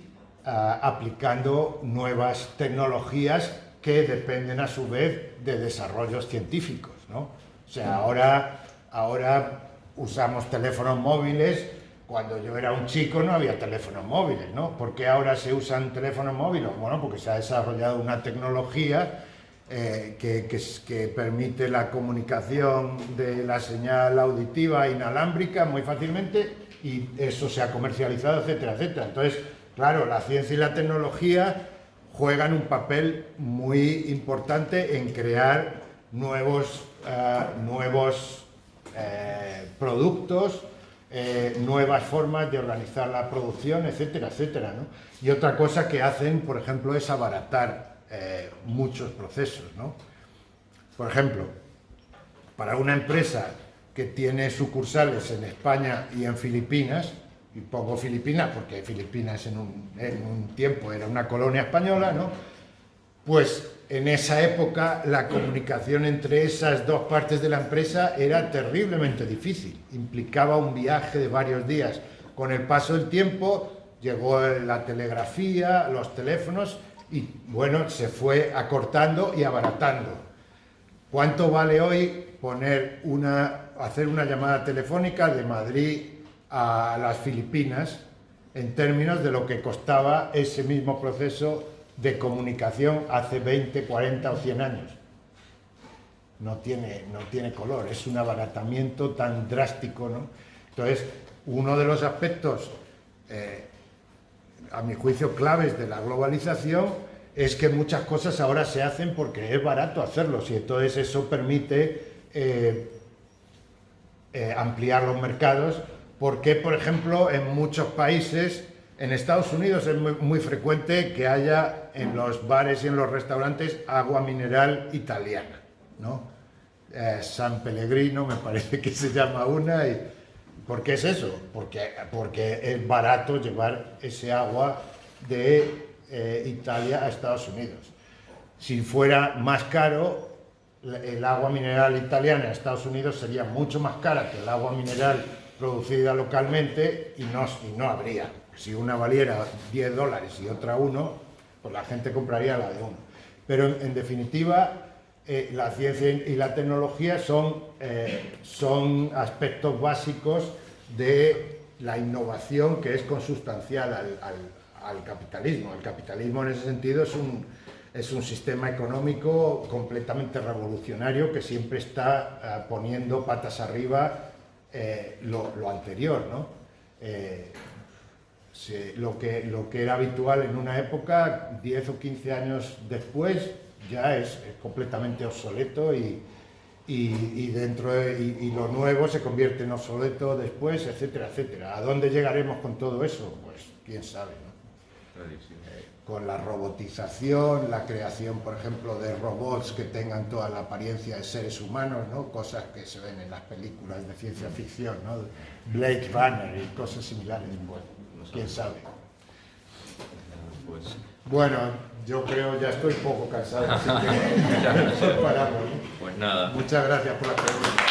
aplicando nuevas tecnologías que dependen a su vez de desarrollos científicos, ¿no? O sea, ahora usamos teléfonos móviles. Cuando yo era un chico no había teléfonos móviles, ¿no? ¿Por qué ahora se usan teléfonos móviles? Bueno, porque se ha desarrollado una tecnología que permite la comunicación de la señal auditiva inalámbrica muy fácilmente y eso se ha comercializado, etcétera, etcétera. Entonces, claro, la ciencia y la tecnología juegan un papel muy importante en crear nuevos productos, nuevas formas de organizar la producción, etcétera, etcétera, ¿no? Y otra cosa que hacen, por ejemplo, es abaratar muchos procesos, ¿no? Por ejemplo, para una empresa que tiene sucursales en España y en Filipinas, y pongo Filipinas porque Filipinas en un tiempo era una colonia española, ¿no? Pues en esa época la comunicación entre esas dos partes de la empresa era terriblemente difícil, implicaba un viaje de varios días. Con el paso del tiempo llegó la telegrafía, los teléfonos y bueno, se fue acortando y abaratando. ¿Cuánto vale hoy hacer una llamada telefónica de Madrid a las Filipinas en términos de lo que costaba ese mismo proceso de comunicación hace 20, 40 o 100 años? No tiene color, es un abaratamiento tan drástico, ¿no? Entonces, uno de los aspectos, a mi juicio, claves de la globalización es que muchas cosas ahora se hacen porque es barato hacerlos y entonces eso permite ampliar los mercados, porque, por ejemplo, en muchos países, en Estados Unidos es muy frecuente que haya en los bares y en los restaurantes agua mineral italiana, ¿no? San Pellegrino me parece que se llama una. ¿Por qué es eso? Porque es barato llevar ese agua de Italia a Estados Unidos. Si fuera más caro, el agua mineral italiana a Estados Unidos sería mucho más cara que el agua mineral producida localmente y no habría. Si una valiera $10 y otra 1, pues la gente compraría la de 1. Pero en definitiva, la ciencia y la tecnología son aspectos básicos de la innovación que es consustancial al capitalismo. El capitalismo en ese sentido es un sistema económico completamente revolucionario que siempre está poniendo patas arriba lo anterior, ¿no? Lo que era habitual en una época, 10 o 15 años después, ya es completamente obsoleto y lo nuevo se convierte en obsoleto después, etcétera, etcétera. ¿A dónde llegaremos con todo eso? Pues quién sabe, ¿no? Con la robotización, la creación, por ejemplo, de robots que tengan toda la apariencia de seres humanos, ¿no? Cosas que se ven en las películas de ciencia ficción, ¿no? Blade Runner y cosas similares. Bueno, quién sabe. Pues, bueno, yo creo ya estoy poco cansado, así que paramos, ¿no? pues nada. Muchas gracias por la pregunta.